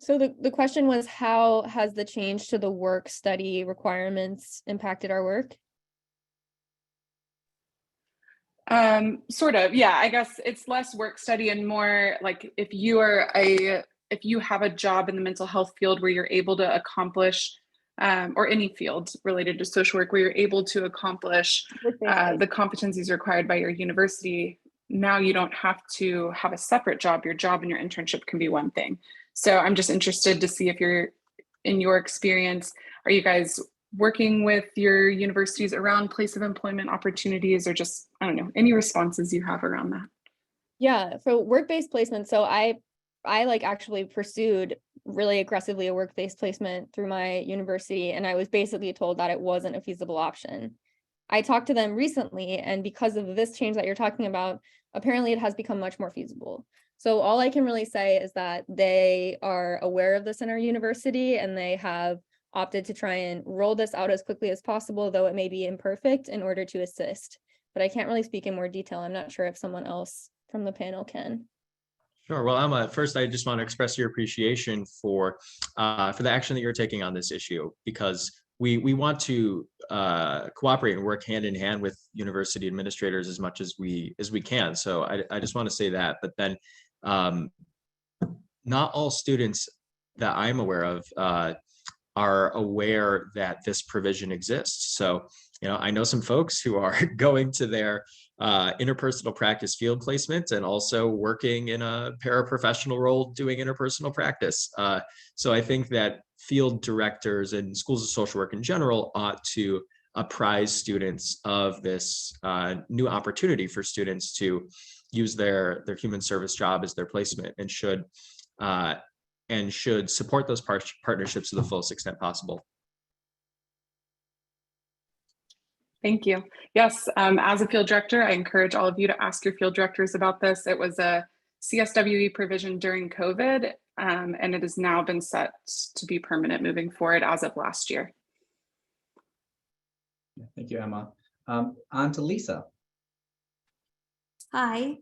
So the question was, how has the change to the work study requirements impacted our work? Sort of, yeah. I guess it's less work study and more like if you have a job in the mental health field where you're able to accomplish, or any field related to social work where you're able to accomplish the competencies required by your university. Now you don't have to have a separate job. Your job and your internship can be one thing. So I'm just interested to see if you're, in your experience, are you guys working with your universities around place of employment opportunities, or just, I don't know, any responses you have around that? Yeah, so work-based placement. So I like actually pursued really aggressively a work-based placement through my university, and I was basically told that it wasn't a feasible option. I talked to them recently, and because of this change that you're talking about, apparently it has become much more feasible. So all I can really say is that they are aware of this in our university, and they have opted to try and roll this out as quickly as possible, though it may be imperfect, in order to assist. But I can't really speak in more detail. I'm not sure if someone else from the panel can. Sure. Well, Emma, first, I just want to express your appreciation for the action that you're taking on this issue, because we want to cooperate and work hand in hand with university administrators as much as we can. So I just want to say that. But then not all students that I'm aware of are aware that this provision exists. So, I know some folks who are going to their interpersonal practice field placement and also working in a paraprofessional role doing interpersonal practice. So I think that field directors and schools of social work in general ought to apprise students of this new opportunity for students to use their human service job as their placement, and should support those partnerships to the fullest extent possible. Thank you. Yes, as a field director, I encourage all of you to ask your field directors about this. It was a CSWE provision during COVID, and it has now been set to be permanent moving forward as of last year. Thank you, Emma. On to Lisa. Hi.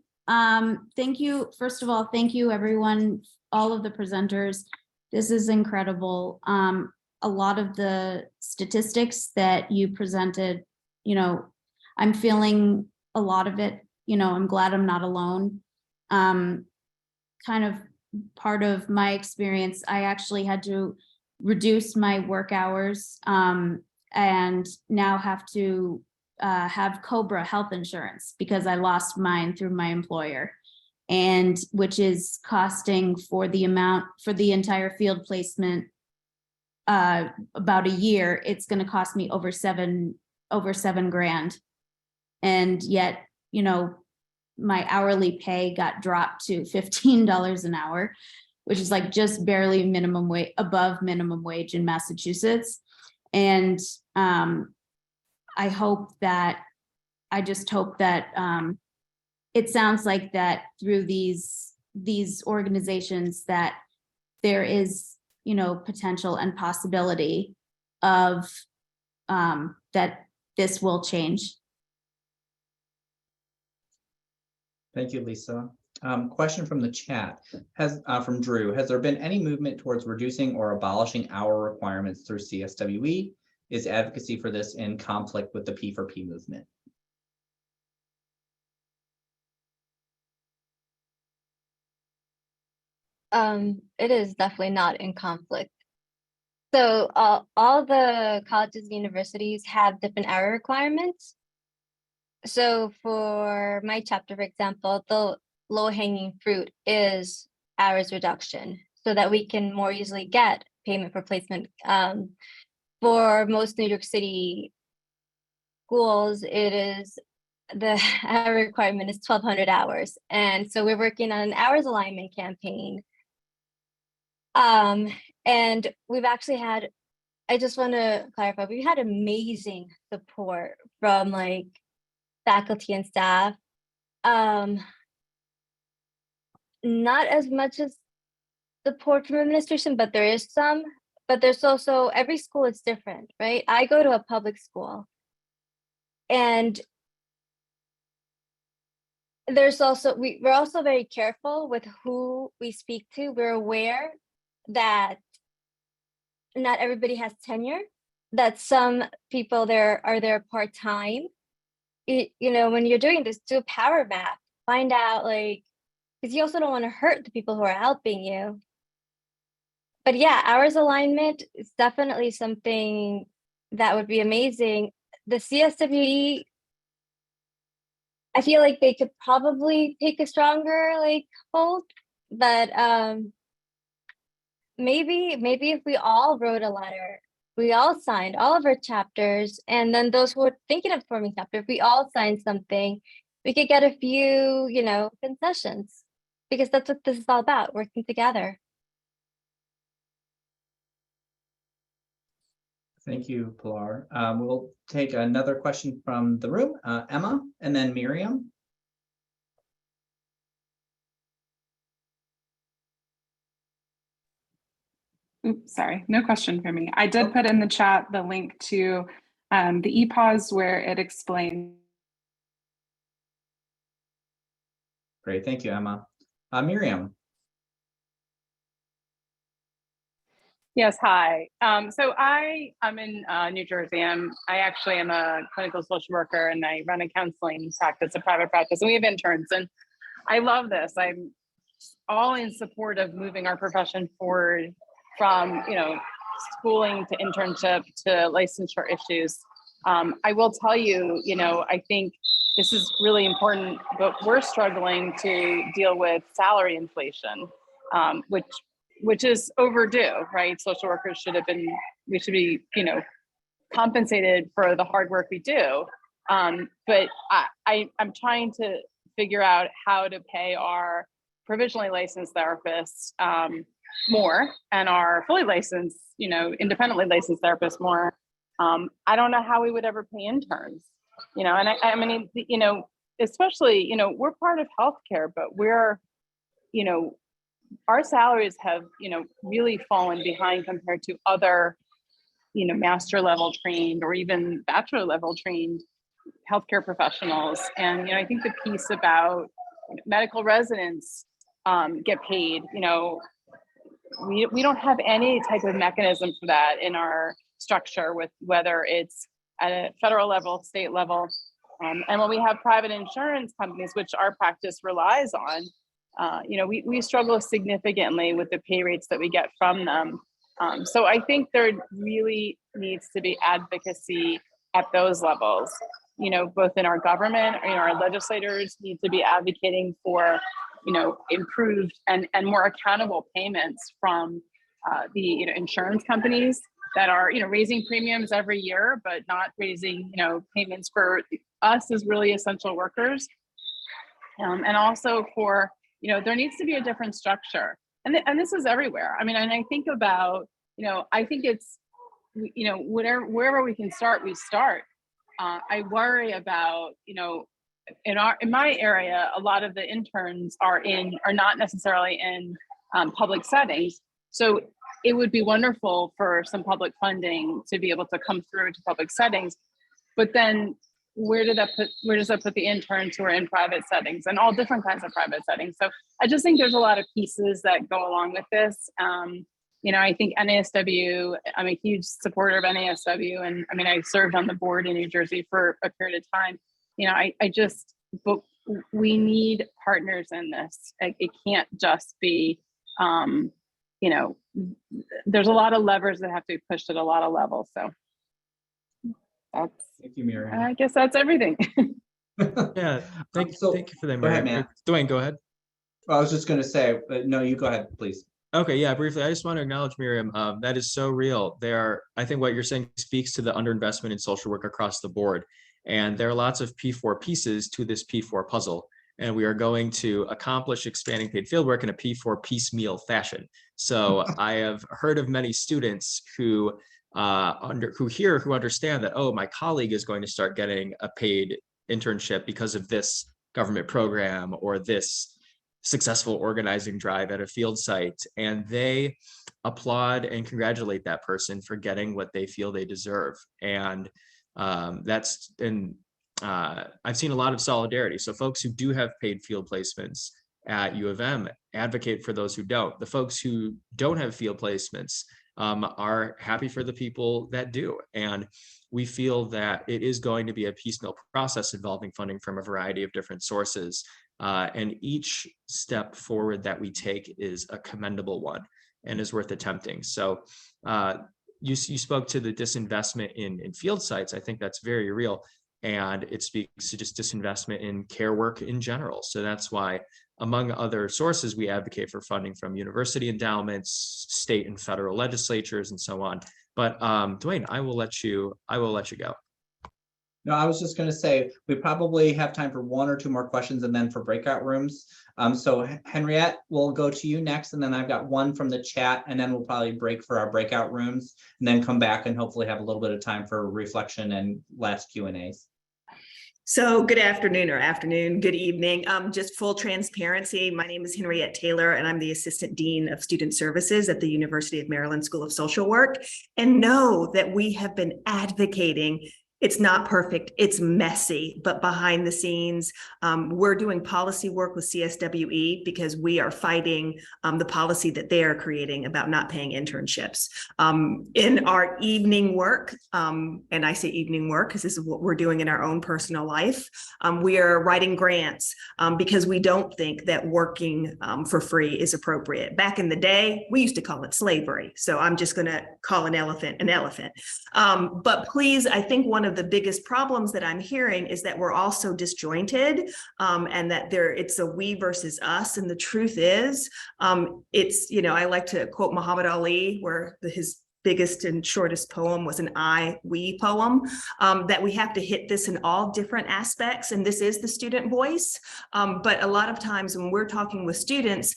Thank you. First of all, thank you, everyone, all of the presenters. This is incredible. A lot of the statistics that you presented, I'm feeling a lot of it. I'm glad I'm not alone. Kind of part of my experience, I actually had to reduce my work hours and now have to have COBRA health insurance because I lost mine through my employer, and which is costing for the entire field placement about a year. It's going to cost me over seven grand, and yet my hourly pay got dropped to $15 an hour, which is like just barely minimum wage, above minimum wage in Massachusetts. And I just hope that it sounds like that through these organizations that there is, potential and possibility of that this will change. Thank you, Lisa. Question from the chat from Drew. Has there been any movement towards reducing or abolishing hour requirements through CSWE? Is advocacy for this in conflict with the P4P movement? It is definitely not in conflict. So all the colleges and universities have different hour requirements. So for my chapter, for example, the low-hanging fruit is hours reduction so that we can more easily get payment for placement. For most New York City schools, it is the hour requirement is 1,200 hours. And so we're working on an hours alignment campaign. And we've actually had, I just want to clarify, we've had amazing support from like faculty and staff. Not as much as support from administration, but there is some. But there's also, every school is different, right? I go to a public school, and there's also, we're also very careful with who we speak to. We're aware that not everybody has tenure, that some people there are there part-time. When you're doing this, do a power map, find out, like, because you also don't want to hurt the people who are helping you. But yeah, hours alignment is definitely something that would be amazing. The CSWE, I feel like they could probably take a stronger hold, but maybe if we all wrote a letter, we all signed all of our chapters, and then those who are thinking of forming chapter, if we all signed something, we could get a few, concessions, because that's what this is all about, working together. Thank you, Pilar. We'll take another question from the room, Emma, and then Miriam. Oops, sorry, no question for me. I did put in the chat the link to the EPAWS where it explains. Great, thank you, Emma. Miriam. Yes, hi. So I'm in New Jersey. I actually am a clinical social worker, and I run a counseling practice, a private practice, and we have interns. And I love this. I'm all in support of moving our profession forward from, schooling to internship to licensure issues. I will tell you, I think this is really important, but we're struggling to deal with salary inflation, which is overdue, right? Social workers we should be, compensated for the hard work we do. But I'm trying to figure out how to pay our provisionally licensed therapists more, and our fully licensed, independently licensed therapists more. I don't know how we would ever pay interns, and I mean, especially, we're part of healthcare, but we're, our salaries have, really fallen behind compared to other, master level trained or even bachelor level trained, healthcare professionals. And, I think the piece about medical residents get paid, we don't have any type of mechanism for that in our structure, with whether it's at a federal level, state level. And when we have private insurance companies, which our practice relies on, we struggle significantly with the pay rates that we get from them. So I think there really needs to be advocacy at those levels, both in our government, our legislators need to be advocating for, improved and more accountable payments from the insurance companies that are raising premiums every year, but not raising payments for us as really essential workers. And also for there needs to be a different structure, and this is everywhere. I mean, and I think about I think it's wherever we can start, we start. I worry about in my area, a lot of the interns are not necessarily in public settings. So it would be wonderful for some public funding to be able to come through to public settings, but then where does that put the interns who are in private settings, and all different kinds of private settings? So I just think there's a lot of pieces that go along with this. I think NASW, I'm a huge supporter of NASW, and I mean, I served on the board in New Jersey for a period of time. But we need partners in this. It can't just be, there's a lot of levers that have to be pushed at a lot of levels. So Thank you, Miriam. I guess that's everything. Yeah, thank you for that, Go ahead, Miriam. Matt. Dwayne, go ahead. I was just going to say, no, you go ahead, please. Okay, yeah, briefly, I just want to acknowledge, Miriam, that is so real. I think what you're saying speaks to the underinvestment in social work across the board. And there are lots of P4 pieces to this P4 puzzle. And we are going to accomplish expanding paid fieldwork in a P4 piecemeal fashion. So I have heard of many students who understand that, oh, my colleague is going to start getting a paid internship because of this government program or this successful organizing drive at a field site, and they applaud and congratulate that person for getting what they feel they deserve. And I've seen a lot of solidarity. So folks who do have paid field placements at U of M advocate for those who don't. The folks who don't have field placements are happy for the people that do. And we feel that it is going to be a piecemeal process involving funding from a variety of different sources. And each step forward that we take is a commendable one and is worth attempting. So you spoke to the disinvestment in field sites. I think that's very real. And it speaks to just disinvestment in care work in general. So that's why, among other sources, we advocate for funding from university endowments, state and federal legislatures, and so on. But Dwayne, I will let you go. No, I was just going to say, we probably have time for one or two more questions and then for breakout rooms. So Henriette, we'll go to you next, and then I've got one from the chat, and then we'll probably break for our breakout rooms and then come back and hopefully have a little bit of time for reflection and last Q&As. So good afternoon good evening. Just full transparency, my name is Henriette Taylor, and I'm the Assistant Dean of Student Services at the University of Maryland School of Social Work. And know that we have been advocating. It's not perfect, it's messy, but behind the scenes, we're doing policy work with CSWE because we are fighting the policy that they are creating about not paying internships. In our evening work, and I say evening work because this is what we're doing in our own personal life, we are writing grants because we don't think that working for free is appropriate. Back in the day, we used to call it slavery. So I'm just gonna call an elephant an elephant. But please, I think one of the biggest problems that I'm hearing is that we're all so disjointed, and that it's a we versus us. And the truth is, it's, I like to quote Muhammad Ali, where his biggest and shortest poem was an I-we poem, that we have to hit this in all different aspects. And this is the student voice. But a lot of times when we're talking with students,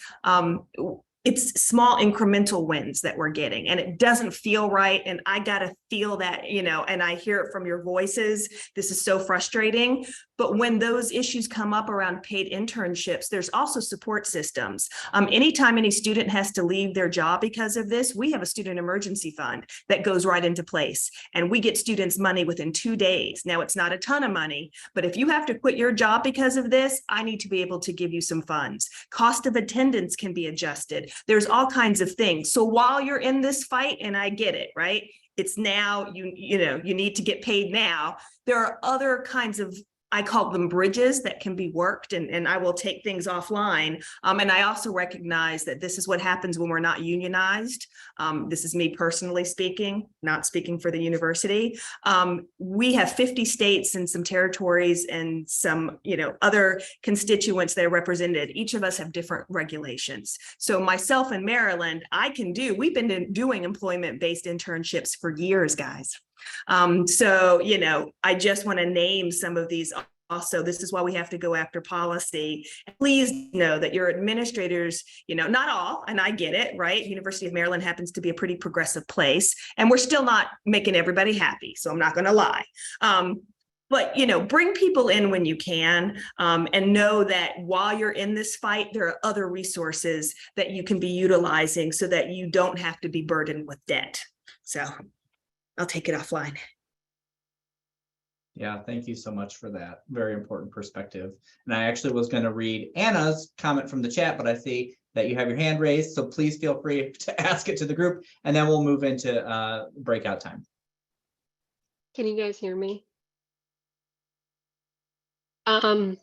it's small incremental wins that we're getting, and it doesn't feel right. And I got to feel that, and I hear it from your voices. This is so frustrating. But when those issues come up around paid internships, there's also support systems. Anytime any student has to leave their job because of this, we have a student emergency fund that goes right into place, and we get students money within 2 days. Now, it's not a ton of money, but if you have to quit your job because of this, I need to be able to give you some funds. Cost of attendance can be adjusted. There's all kinds of things. So while you're in this fight, and I get it, right? It's now, you need to get paid now. There are other kinds of, I call them bridges, that can be worked, and I will take things offline. And I also recognize that this is what happens when we're not unionized. This is me personally speaking, not speaking for the university. We have 50 states and some territories and some, other constituents that are represented. Each of us have different regulations. So myself in Maryland, we've been doing employment-based internships for years, guys. So, I just want to name some of these. Also, this is why we have to go after policy. Please know that your administrators, not all, and I get it, right? University of Maryland happens to be a pretty progressive place, and we're still not making everybody happy. So I'm not going to lie. But, bring people in when you can, and know that while you're in this fight, there are other resources that you can be utilizing so that you don't have to be burdened with debt. So I'll take it offline. Yeah, thank you so much for that. Very important perspective. And I actually was going to read Anna's comment from the chat, but I see that you have your hand raised. So please feel free to ask it to the group, and then we'll move into breakout time. Can you guys hear me? I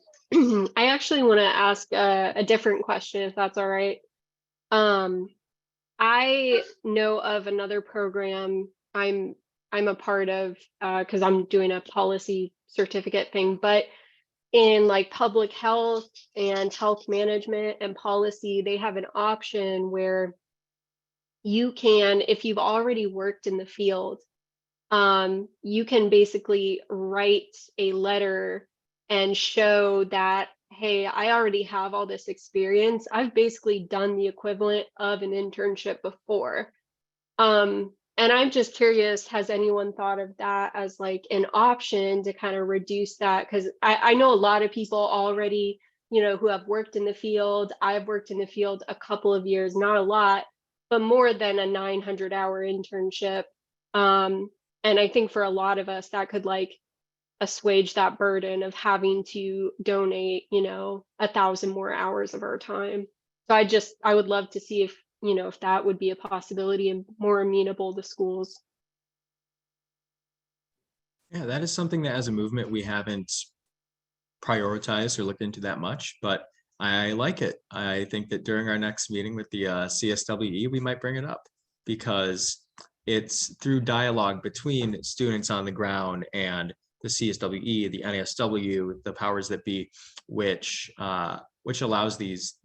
actually want to ask a different question, if that's all right. I know of another program I'm a part of, because I'm doing a policy certificate thing, but in like public health and health management and policy, they have an option where you can, if you've already worked in the field, you can basically write a letter and show that, hey, I already have all this experience. I've basically done the equivalent of an internship before. And I'm just curious, has anyone thought of that as like an option to kind of reduce that? Because I know a lot of people already, who have worked in the field. I've worked in the field a couple of years, not a lot, but more than a 900-hour internship. And I think for a lot of us, that could like assuage that burden of having to donate, 1,000 more hours of our time. So I would love to see if that would be a possibility and more amenable to schools. Yeah, that is something that as a movement we haven't prioritized or looked into that much, but I like it. I think that during our next meeting with the CSWE, we might bring it up, because it's through dialogue between students on the ground and the CSWE, the NASW, the powers that be, which allows these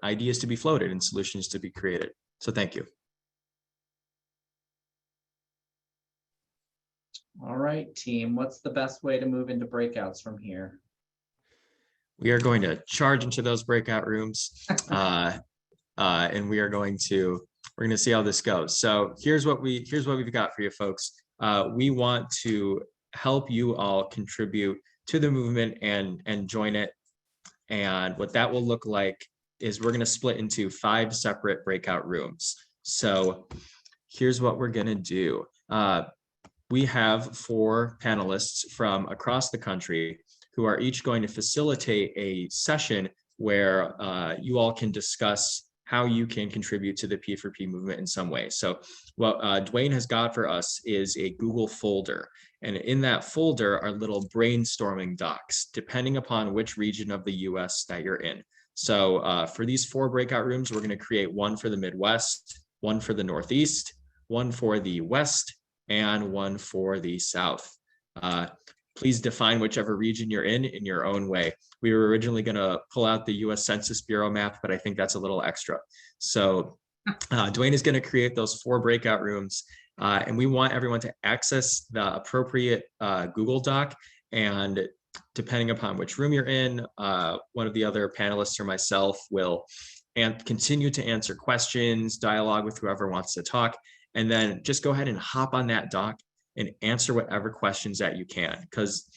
ideas to be floated and solutions to be created. So thank you. All right, team, what's the best way to move into breakouts from here? We are going to charge into those breakout rooms, and we're going to see how this goes. So here's what we've got for you folks. We want to help you all contribute to the movement and join it. And what that will look like is we're going to split into 5 separate breakout rooms. So here's what we're going to do. We have 4 panelists from across the country who are each going to facilitate a session where you all can discuss how you can contribute to the P4P movement in some way. So what Dwayne has got for us is a Google folder. And in that folder are little brainstorming docs, depending upon which region of the US that you're in. So for these 4 breakout rooms, we're going to create one for the Midwest, one for the Northeast, one for the West, and one for the South. Please define whichever region you're in your own way. We were originally going to pull out the US Census Bureau map, but I think that's a little extra. So Dwayne is going to create those 4 breakout rooms, and we want everyone to access the appropriate Google Doc. And depending upon which room you're in, one of the other panelists or myself will and continue to answer questions, dialogue with whoever wants to talk, and then just go ahead and hop on that doc and answer whatever questions that you can, because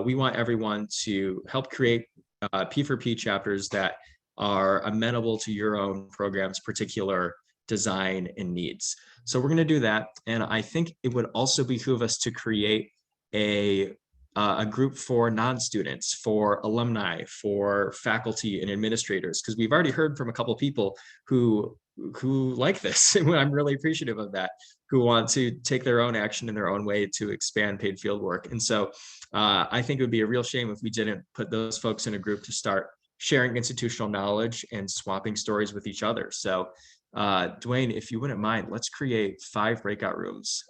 we want everyone to help create P4P chapters that are amenable to your own program's particular design and needs. So we're going to do that. And I think it would also behoove us to create a group for non-students, for alumni, for faculty and administrators, because we've already heard from a couple of people who like this. And I'm really appreciative of that, who want to take their own action in their own way to expand paid field work. And so I think it would be a real shame if we didn't put those folks in a group to start sharing institutional knowledge and swapping stories with each other. So Dwayne, if you wouldn't mind, let's create 5 breakout rooms,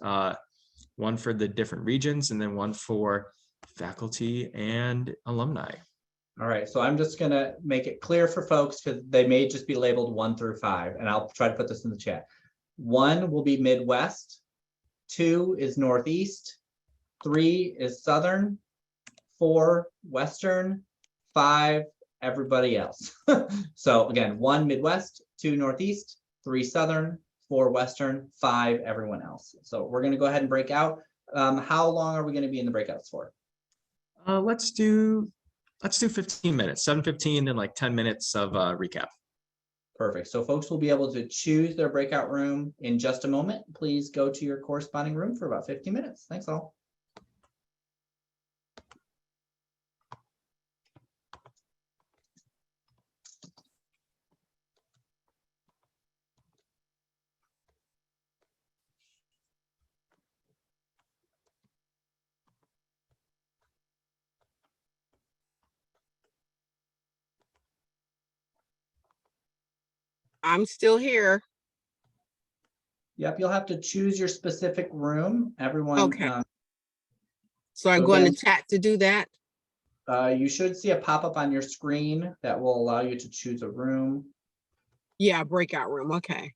one for the different regions and then one for faculty and alumni. All right, so I'm just gonna make it clear for folks because they may just be labeled 1 through 5, and I'll try to put this in the chat. 1 will be Midwest, 2 is Northeast, 3 is Southern, 4 Western, 5 everybody else. So again, 1 Midwest, 2 Northeast, 3 Southern, 4 Western, 5 everyone else. So we're going to go ahead and break out. How long are we going to be in the breakouts for? Let's do 15 minutes, 7:15, then like 10 minutes of recap. Perfect. So folks will be able to choose their breakout room in just a moment. Please go to your corresponding room for about 15 minutes. Thanks all. I'm still here. Yep, you'll have to choose your specific room. Everyone. Okay. So I'm going to chat to do that. You should see a pop-up on your screen that will allow you to choose a room. Yeah, breakout room. Okay.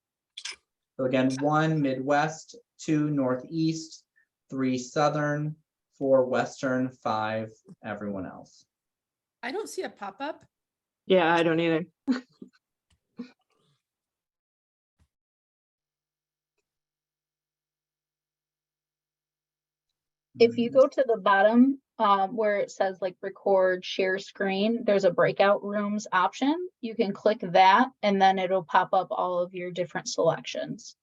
So again, 1 Midwest, 2 Northeast, 3 Southern, 4 Western, 5 everyone else. I don't see a pop-up. Yeah, I don't either. If you go to the bottom where it says like record share screen, there's a breakout rooms option. You can click that and then it'll pop up all of your different selections.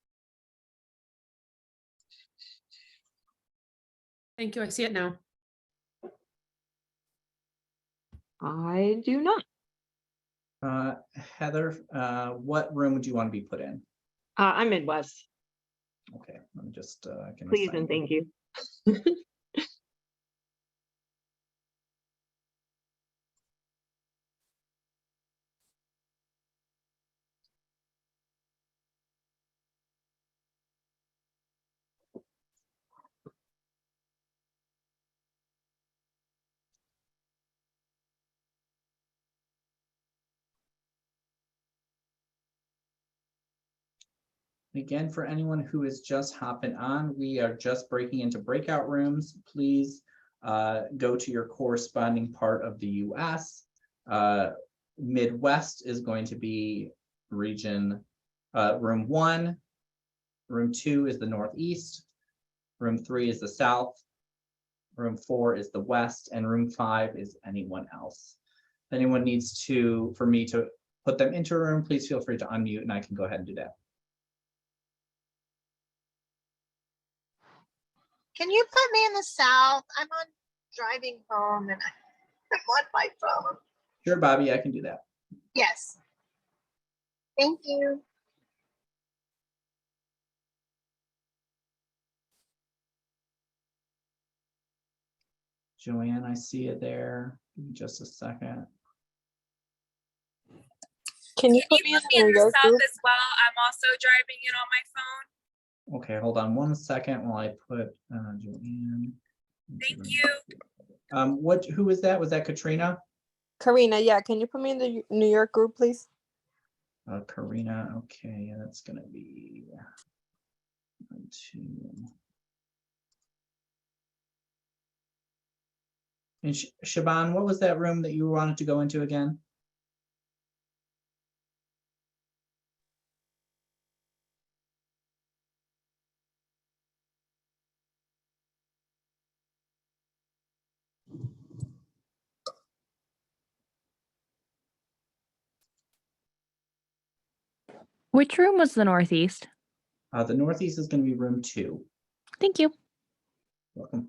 Thank you. I see it now. I do not. Heather, what room would you want to be put in? I'm Midwest. Okay, let me just Please and thank you. Again, for anyone who is just hopping on, we are just breaking into breakout rooms. Please go to your corresponding part of the US. Midwest is going to be region room 1. Room 2 is the Northeast. Room 3 is the South. Room 4 is the West, and room 5 is anyone else. If anyone needs for me to put them into a room, please feel free to unmute and I can go ahead and do that. Can you put me in the South? I'm on driving home and I'm on my phone. Sure, Bobby, I can do that. Yes. Thank you. Joanne, I see it there. Give me just a second. Can you put me in the South group as well? I'm also driving it on my phone. Okay, hold on 1 second while I put Joanne. Thank you. Who was that? Was that Katrina? Karina, yeah, can you put me in the New York group, please? Karina, okay, that's gonna be 1, 2. And Shaban, what was that room that you wanted to go into again? Which room was the northeast? The northeast is going to be room 2. Thank you. Welcome.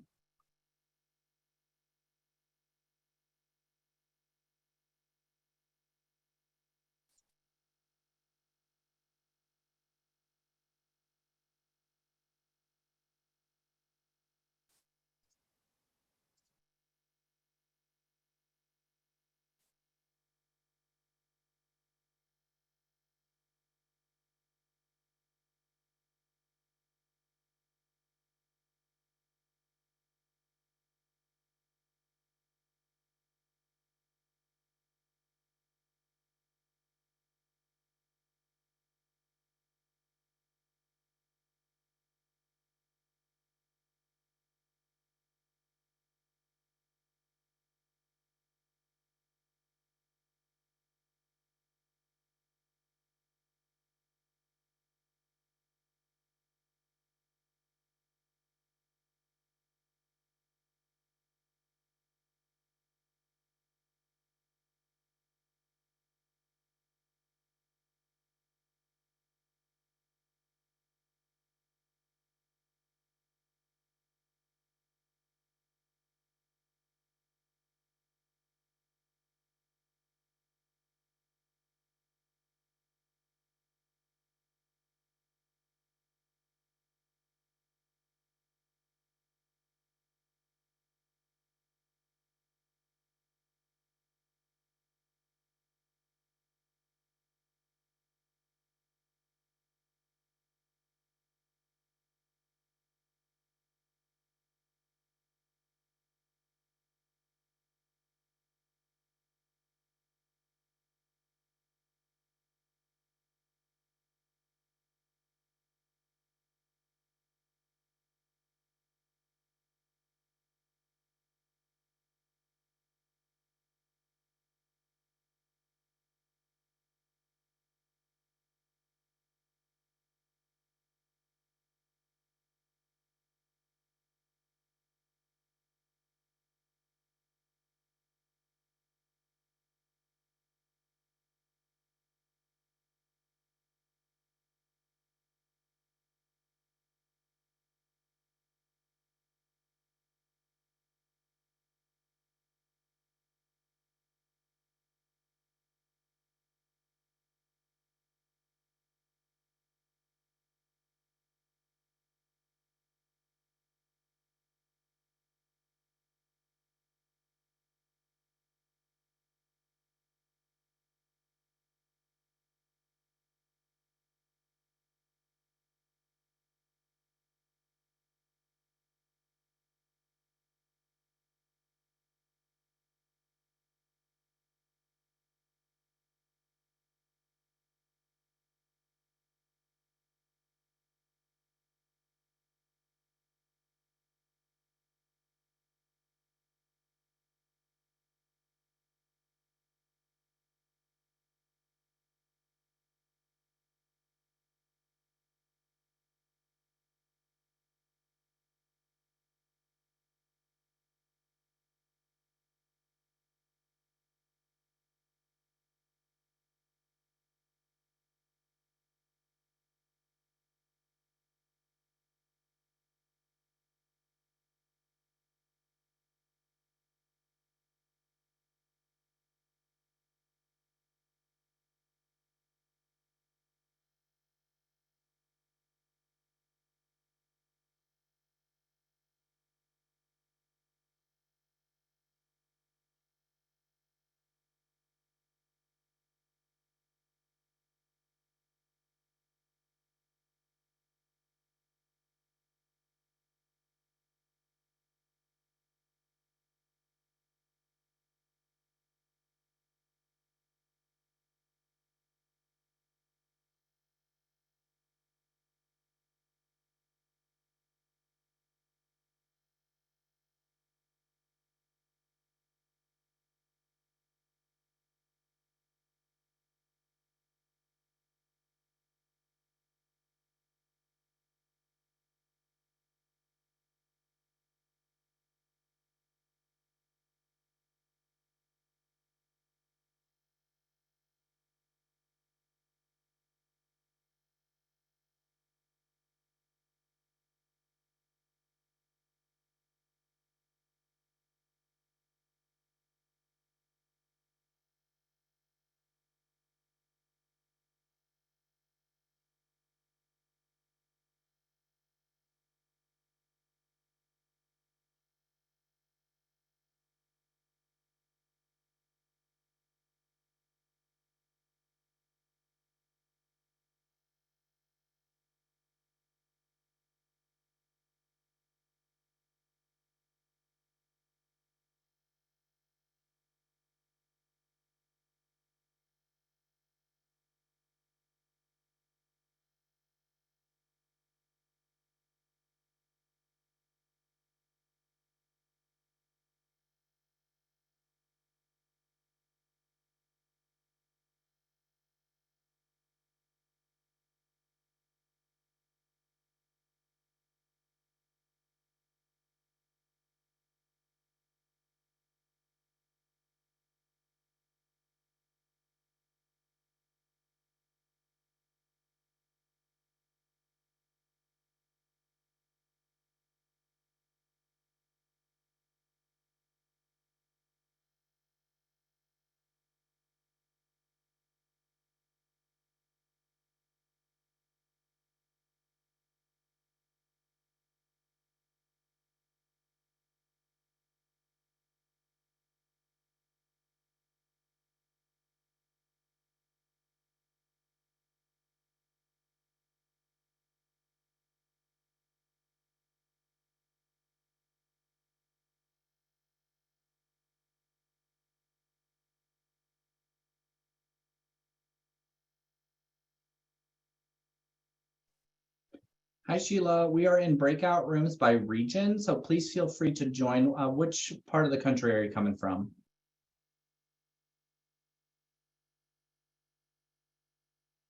Hi, Sheila. We are in breakout rooms by region, so please feel free to join. Which part of the country are you coming from?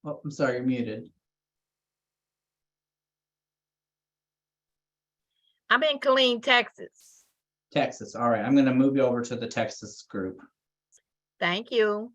Oh, I'm sorry, you're muted. I'm in Killeen, Texas. Texas. All right, I'm going to move you over to the Texas group. Thank you.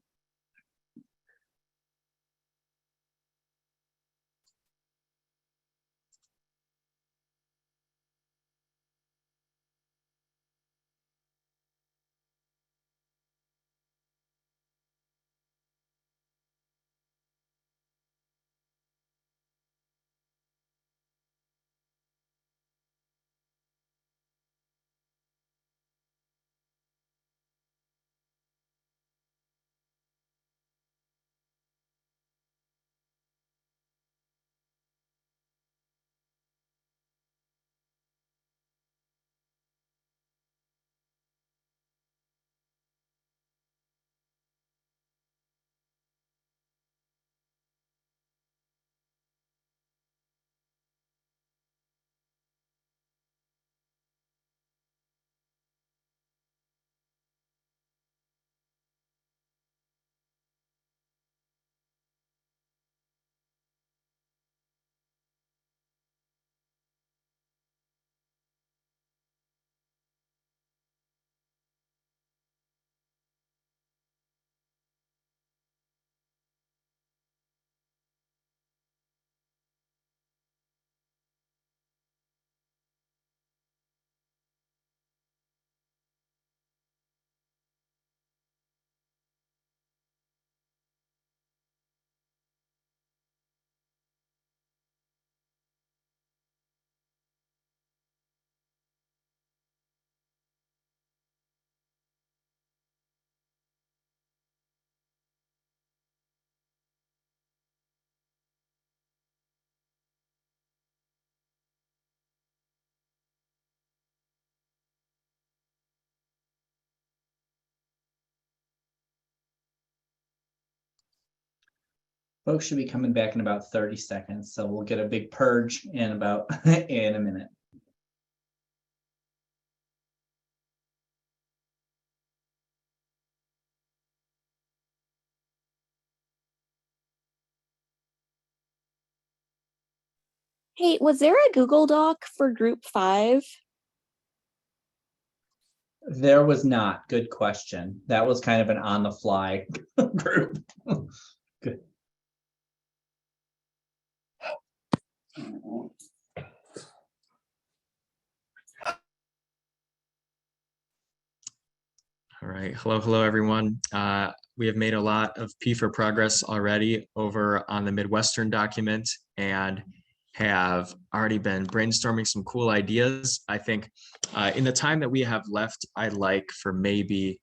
Folks should be coming back in about 30 seconds, so we'll get a big purge in about in a minute. Hey, was there a Google Doc for group 5? There was not. Good question. That was kind of an on the fly group. Good. All right. Hello, everyone. We have made a lot of P for progress already over on the Midwestern document and have already been brainstorming some cool ideas. I think in the time that we have left, I'd like for maybe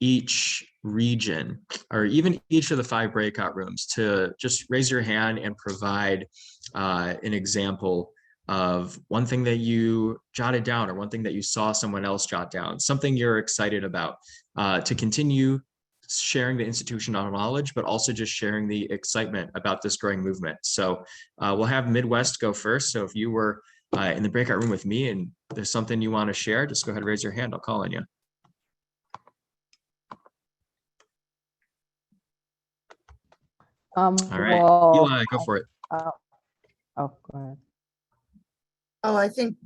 each region or even each of the 5 breakout rooms to just raise your hand and provide an example of one thing that you jotted down or one thing that you saw someone else jot down, something you're excited about to continue sharing the institutional knowledge, but also just sharing the excitement about this growing movement. So we'll have Midwest go first. So if you were in the breakout room with me and there's something you want to share, just go ahead and raise your hand. I'll call on you. All right, well, Eli, go for it. oh, go ahead. Oh, I think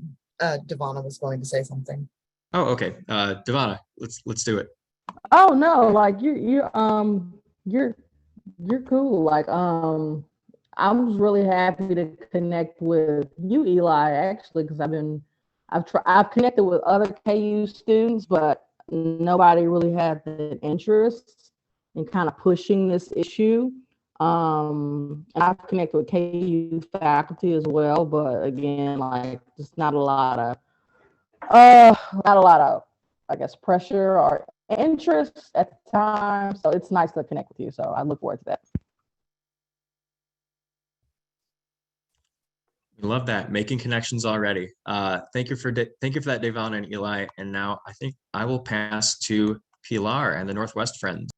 Devonna was going to say something. Oh, okay. Devonna, let's do it. Oh no, like you're cool. Like I was really happy to connect with you, Eli, actually, because I've connected with other KU students, but nobody really had the interest in kind of pushing this issue. And I've connected with KU faculty as well, but again, like just not a lot of I guess pressure or interest at the time. So it's nice to connect with you. So I look forward to that. Love that, making connections already. Thank you for that, Devon and Eli. And now I think I will pass to Pilar and the Northwest Friends.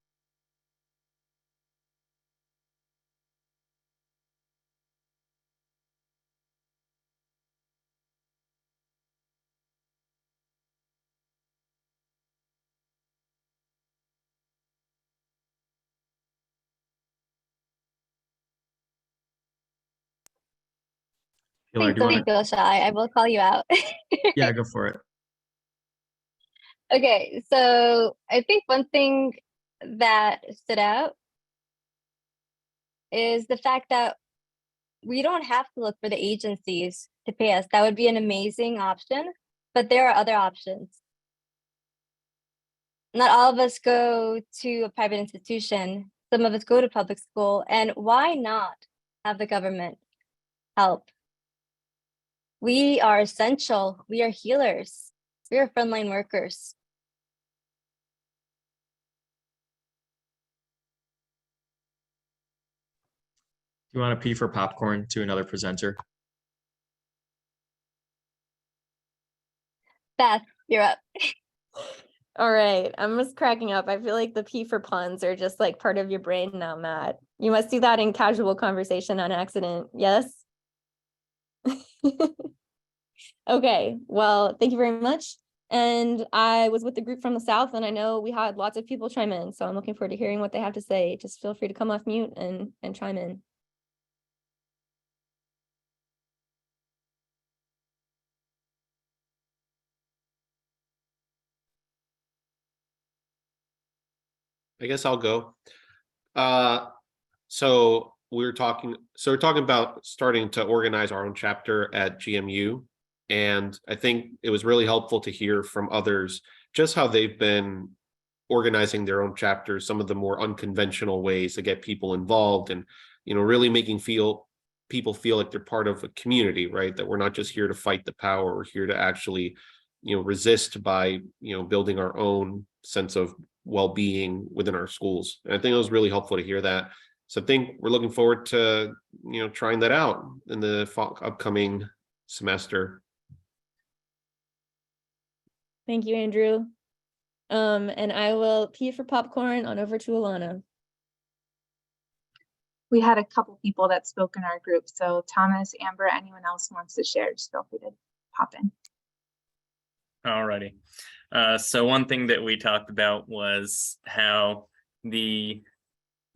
Pilar, Please do you don't feel shy. I will call you out. Yeah, go for it. Okay, so I think one thing that stood out is the fact that we don't have to look for the agencies to pay us. That would be an amazing option, but there are other options. Not all of us go to a private institution. Some of us go to public school, and why not have the government help? We are essential. We are healers. We are frontline workers. You want to pee for popcorn to another presenter? Beth, you're up. All right, I'm just cracking up. I feel like the P for puns are just like part of your brain now, Matt. You must do that in casual conversation on accident. Yes? Okay, well, thank you very much. And I was with the group from the South, and I know we had lots of people chime in, so I'm looking forward to hearing what they have to say. Just feel free to come off mute and chime in. I guess I'll go. So we're talking about starting to organize our own chapter at GMU. And I think it was really helpful to hear from others just how they've been organizing their own chapters, some of the more unconventional ways to get people involved and, really making people feel like they're part of a community, right? That we're not just here to fight the power, we're here to actually, resist by, building our own sense of well-being within our schools. And I think it was really helpful to hear that. So I think we're looking forward to, trying that out in the upcoming semester. Thank you, Andrew. And I will pee for popcorn on over to Alana. We had a couple people that spoke in our group. So Thomas, Amber, anyone else wants to share, just feel free to pop in. Alrighty. So one thing that we talked about was how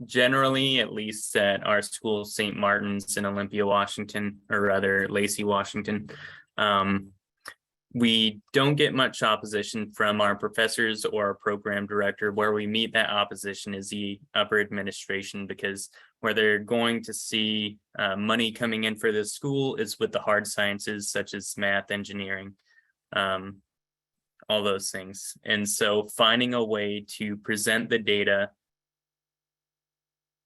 generally, at least at our school, St. Martin's in Olympia, Washington, or rather Lacey, Washington, we don't get much opposition from our professors or our program director. Where we meet that opposition is the upper administration, because where they're going to see money coming in for the school is with the hard sciences such as math, engineering, all those things. And so finding a way to present the data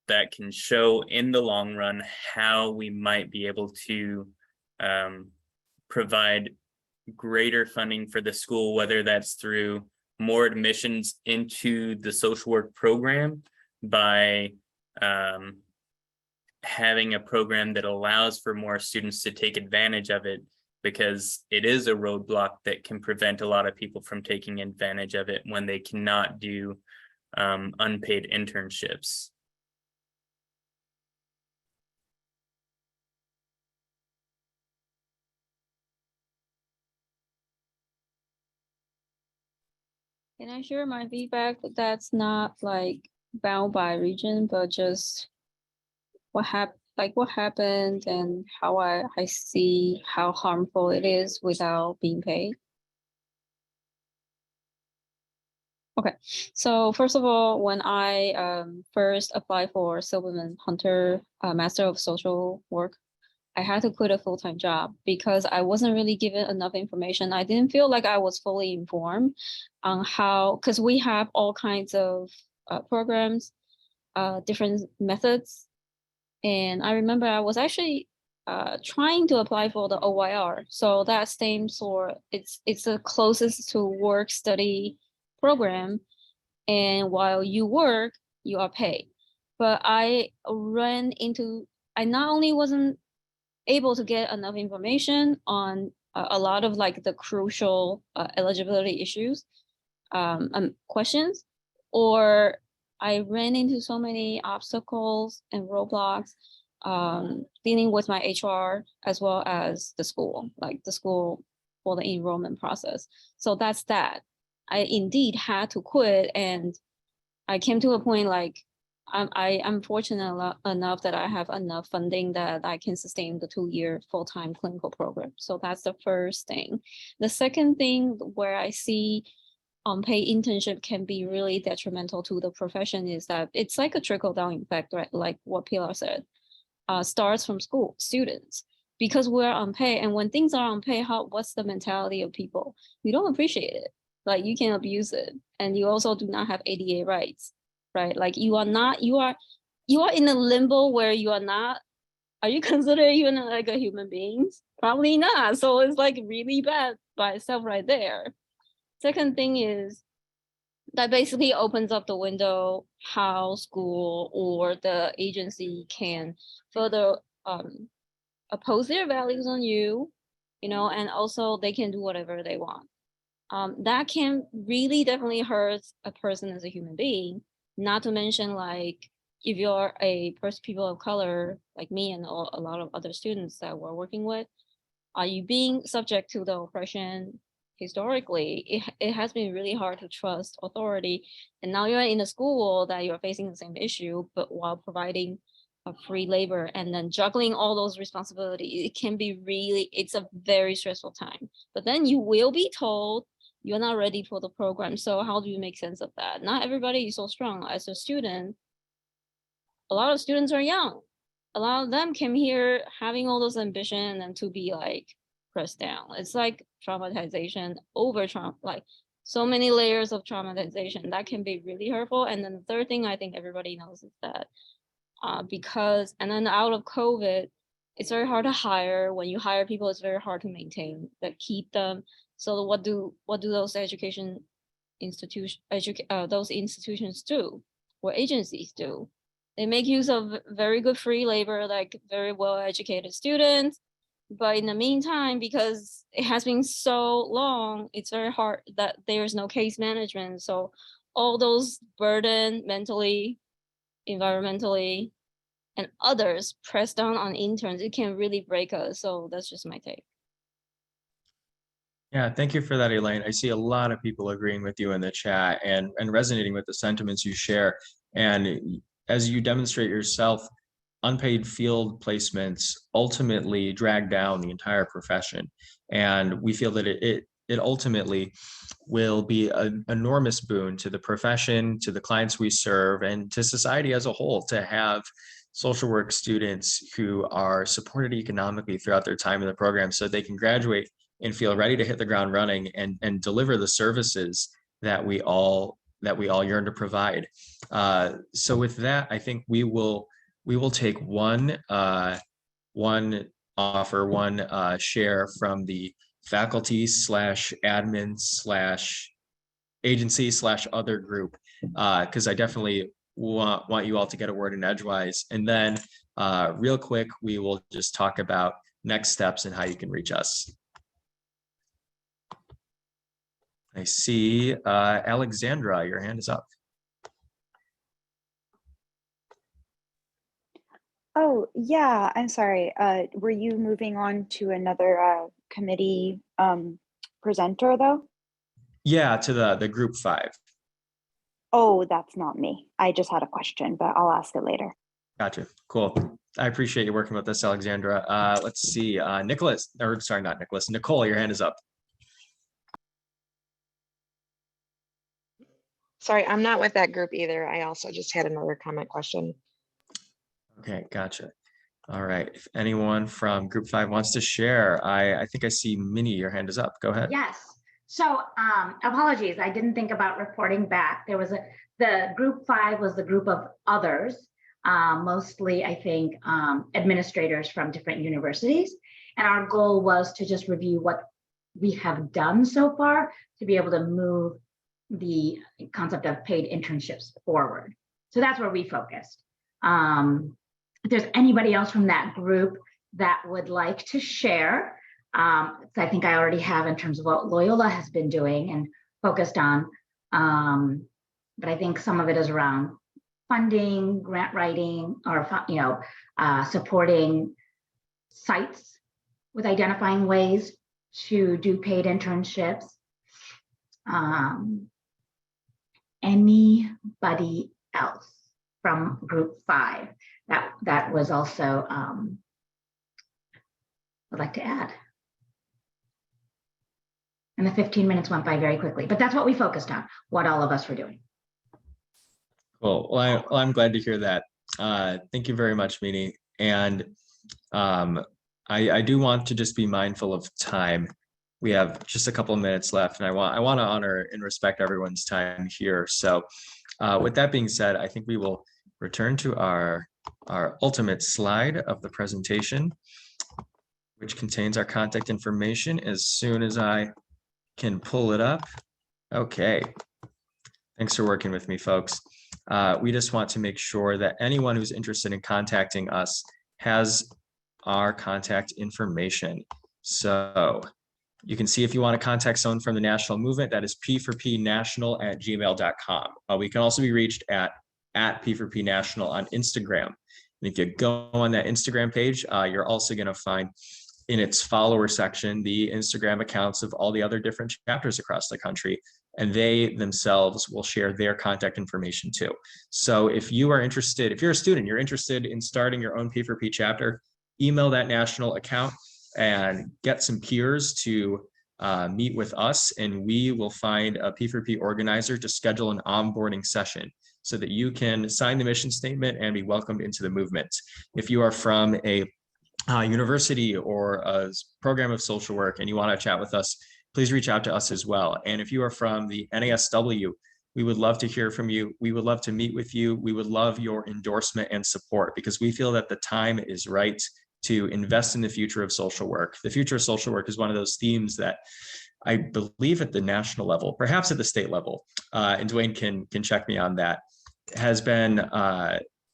that can show in the long run how we might be able to provide greater funding for the school, whether that's through more admissions into the social work program by having a program that allows for more students to take advantage of it, because it is a roadblock that can prevent a lot of people from taking advantage of it when they cannot do unpaid internships. Can I share my feedback that's not like bound by region, but just what happened and how I see how harmful it is without being paid? Okay, so first of all, when I first applied for Silberman Hunter Master of Social Work, I had to quit a full-time job because I wasn't really given enough information. I didn't feel like I was fully informed on how, because we have all kinds of programs, different methods. And I remember I was actually trying to apply for the OYR. So that stands for, it's the closest to work study program. And while you work, you are paid. But I not only wasn't able to get enough information on a lot of like the crucial eligibility issues, questions, or I ran into so many obstacles and roadblocks dealing with my HR as well as the school, for the enrollment process. So that's that. I indeed had to quit, and I came to a point like I'm fortunate enough that I have enough funding that I can sustain the 2-year full-time clinical program. So that's the first thing. The second thing where I see unpaid internship can be really detrimental to the profession is that it's like a trickle-down effect, right? Like what Pilar said, starts from school students, because we're unpaid. And when things are unpaid, what's the mentality of people? You don't appreciate it. Like you can abuse it, and you also do not have ADA rights. Right? Like you are in a limbo where you are not, are you considered even like a human being? Probably not. So it's like really bad by itself right there. Second thing is that basically opens up the window how school or the agency can further oppose their values on you, and also they can do whatever they want. That can really definitely hurt a person as a human being. Not to mention, like, if you're people of color, like me and a lot of other students that we're working with, are you being subject to the oppression historically? It has been really hard to trust authority. And now you're in a school that you're facing the same issue, but while providing a free labor and then juggling all those responsibilities, it can be it's a very stressful time. But then you will be told, you're not ready for the program. So how do you make sense of that? Not everybody is so strong. As a student, a lot of students are young. A lot of them came here having all those ambition and to be like pressed down. It's like traumatization over trauma, like so many layers of traumatization that can be really hurtful. And then the third thing I think everybody knows is that and then out of COVID, it's very hard to hire. When you hire people, it's very hard to maintain, keep them. So what do those education institutions, those institutions do, or agencies do? They make use of very good free labor, like very well-educated students. But in the meantime, because it has been so long, it's very hard that there's no case management. So all those burden mentally, environmentally, and others press down on interns, it can really break us. So that's just my take. Yeah, thank you for that, Elaine. I see a lot of people agreeing with you in the chat and resonating with the sentiments you share. And as you demonstrate yourself, unpaid field placements ultimately drag down the entire profession. And we feel that it ultimately will be an enormous boon to the profession, to the clients we serve, and to society as a whole to have social work students who are supported economically throughout their time in the program so they can graduate and feel ready to hit the ground running and deliver the services that we all yearn to provide. So with that, I think we will take one share from the faculty / admin / agency / other group, because I definitely want you all to get a word in edgewise. And then real quick, we will just talk about next steps and how you can reach us. I see Alexandra, your hand is up. Oh, yeah, I'm sorry. Were you moving on to another committee presenter though? Yeah, to the group 5. Oh, that's not me. I just had a question, but I'll ask it later. Gotcha. Cool. I appreciate you working with us, Alexandra. Let's see, Nicholas, or sorry, not Nicholas, Nicole, your hand is up. Sorry, I'm not with that group either. I also just had another comment question. Okay, gotcha. All right. If anyone from group 5 wants to share, I think I see Minnie, your hand is up. Go ahead. Yes. So apologies, I didn't think about reporting back. There was the group 5 was the group of others, mostly I think administrators from different universities. And our goal was to just review what we have done so far to be able to move the concept of paid internships forward. So that's where we focused. If there's anybody else from that group that would like to share, so I think I already have in terms of what Loyola has been doing and focused on, but I think some of it is around funding, grant writing, or supporting sites with identifying ways to do paid internships. Anybody else? from group 5. That was also, I'd like to add. And the 15 minutes went by very quickly, but that's what we focused on, what all of us were doing. Cool. Well, I'm glad to hear that. Thank you very much, Mini. And I do want to just be mindful of time. We have just a couple of minutes left, and I want to honor and respect everyone's time here. So with that being said, I think we will return to our ultimate slide of the presentation, which contains our contact information as soon as I can pull it up. Okay. Thanks for working with me, folks. We just want to make sure that anyone who's interested in contacting us has our contact information. So you can see if you want to contact someone from the national movement, that is p4pnational@gmail.com. We can also be reached at P4P National on Instagram. And if you go on that Instagram page, you're also going to find in its follower section the Instagram accounts of all the other different chapters across the country, and they themselves will share their contact information too. So if you are interested, if you're a student, you're interested in starting your own P4P chapter, email that national account and get some peers to meet with us, and we will find a P4P organizer to schedule an onboarding session so that you can sign the mission statement and be welcomed into the movement. If you are from a university or a program of social work and you want to chat with us, please reach out to us as well. And if you are from the NASW, we would love to hear from you. We would love to meet with you. We would love your endorsement and support, because we feel that the time is right to invest in the future of social work. The future of social work is one of those themes that I believe at the national level, perhaps at the state level, and Dwayne can check me on that, has been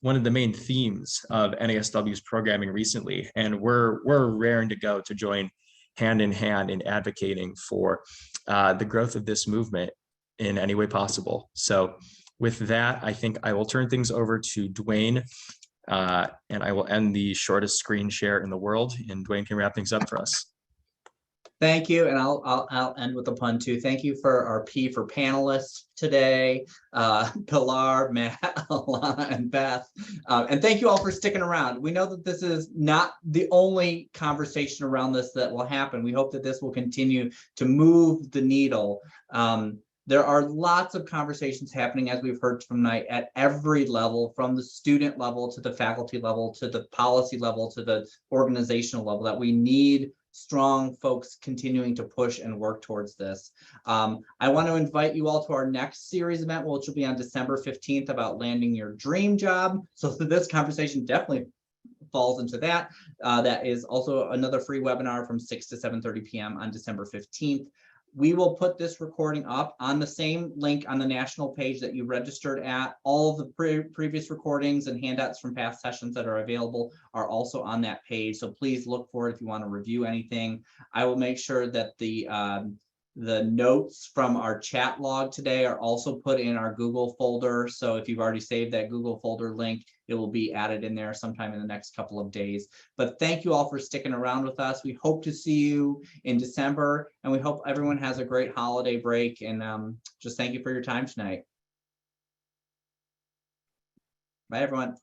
one of the main themes of NASW's programming recently. And we're raring to go to join hand in hand in advocating for the growth of this movement in any way possible. So with that, I think I will turn things over to Dwayne, and I will end the shortest screen share in the world, and Dwayne can wrap things up for us. Thank you, and I'll end with a pun too. Thank you for our P for panelists today, Pilar, Matt, Alana, and Beth, and thank you all for sticking around. We know that this is not the only conversation around this that will happen. We hope that this will continue to move the needle. There are lots of conversations happening, as we've heard tonight, at every level, from the student level to the faculty level to the policy level to the organizational level, that we need strong folks continuing to push and work towards this. I want to invite you all to our next series event, which will be on December 15th, about landing your dream job. So this conversation definitely falls into that. That is also another free webinar from 6 to 7:30 p.m. on December 15th. We will put this recording up on the same link on the national page that you registered at. All of the previous recordings and handouts from past sessions that are available are also on that page. So please look for it if you want to review anything. I will make sure that the notes from our chat log today are also put in our Google folder. So if you've already saved that Google folder link, it will be added in there sometime in the next couple of days. But thank you all for sticking around with us. We hope to see you in December, and we hope everyone has a great holiday break. And just thank you for your time tonight. Bye, everyone.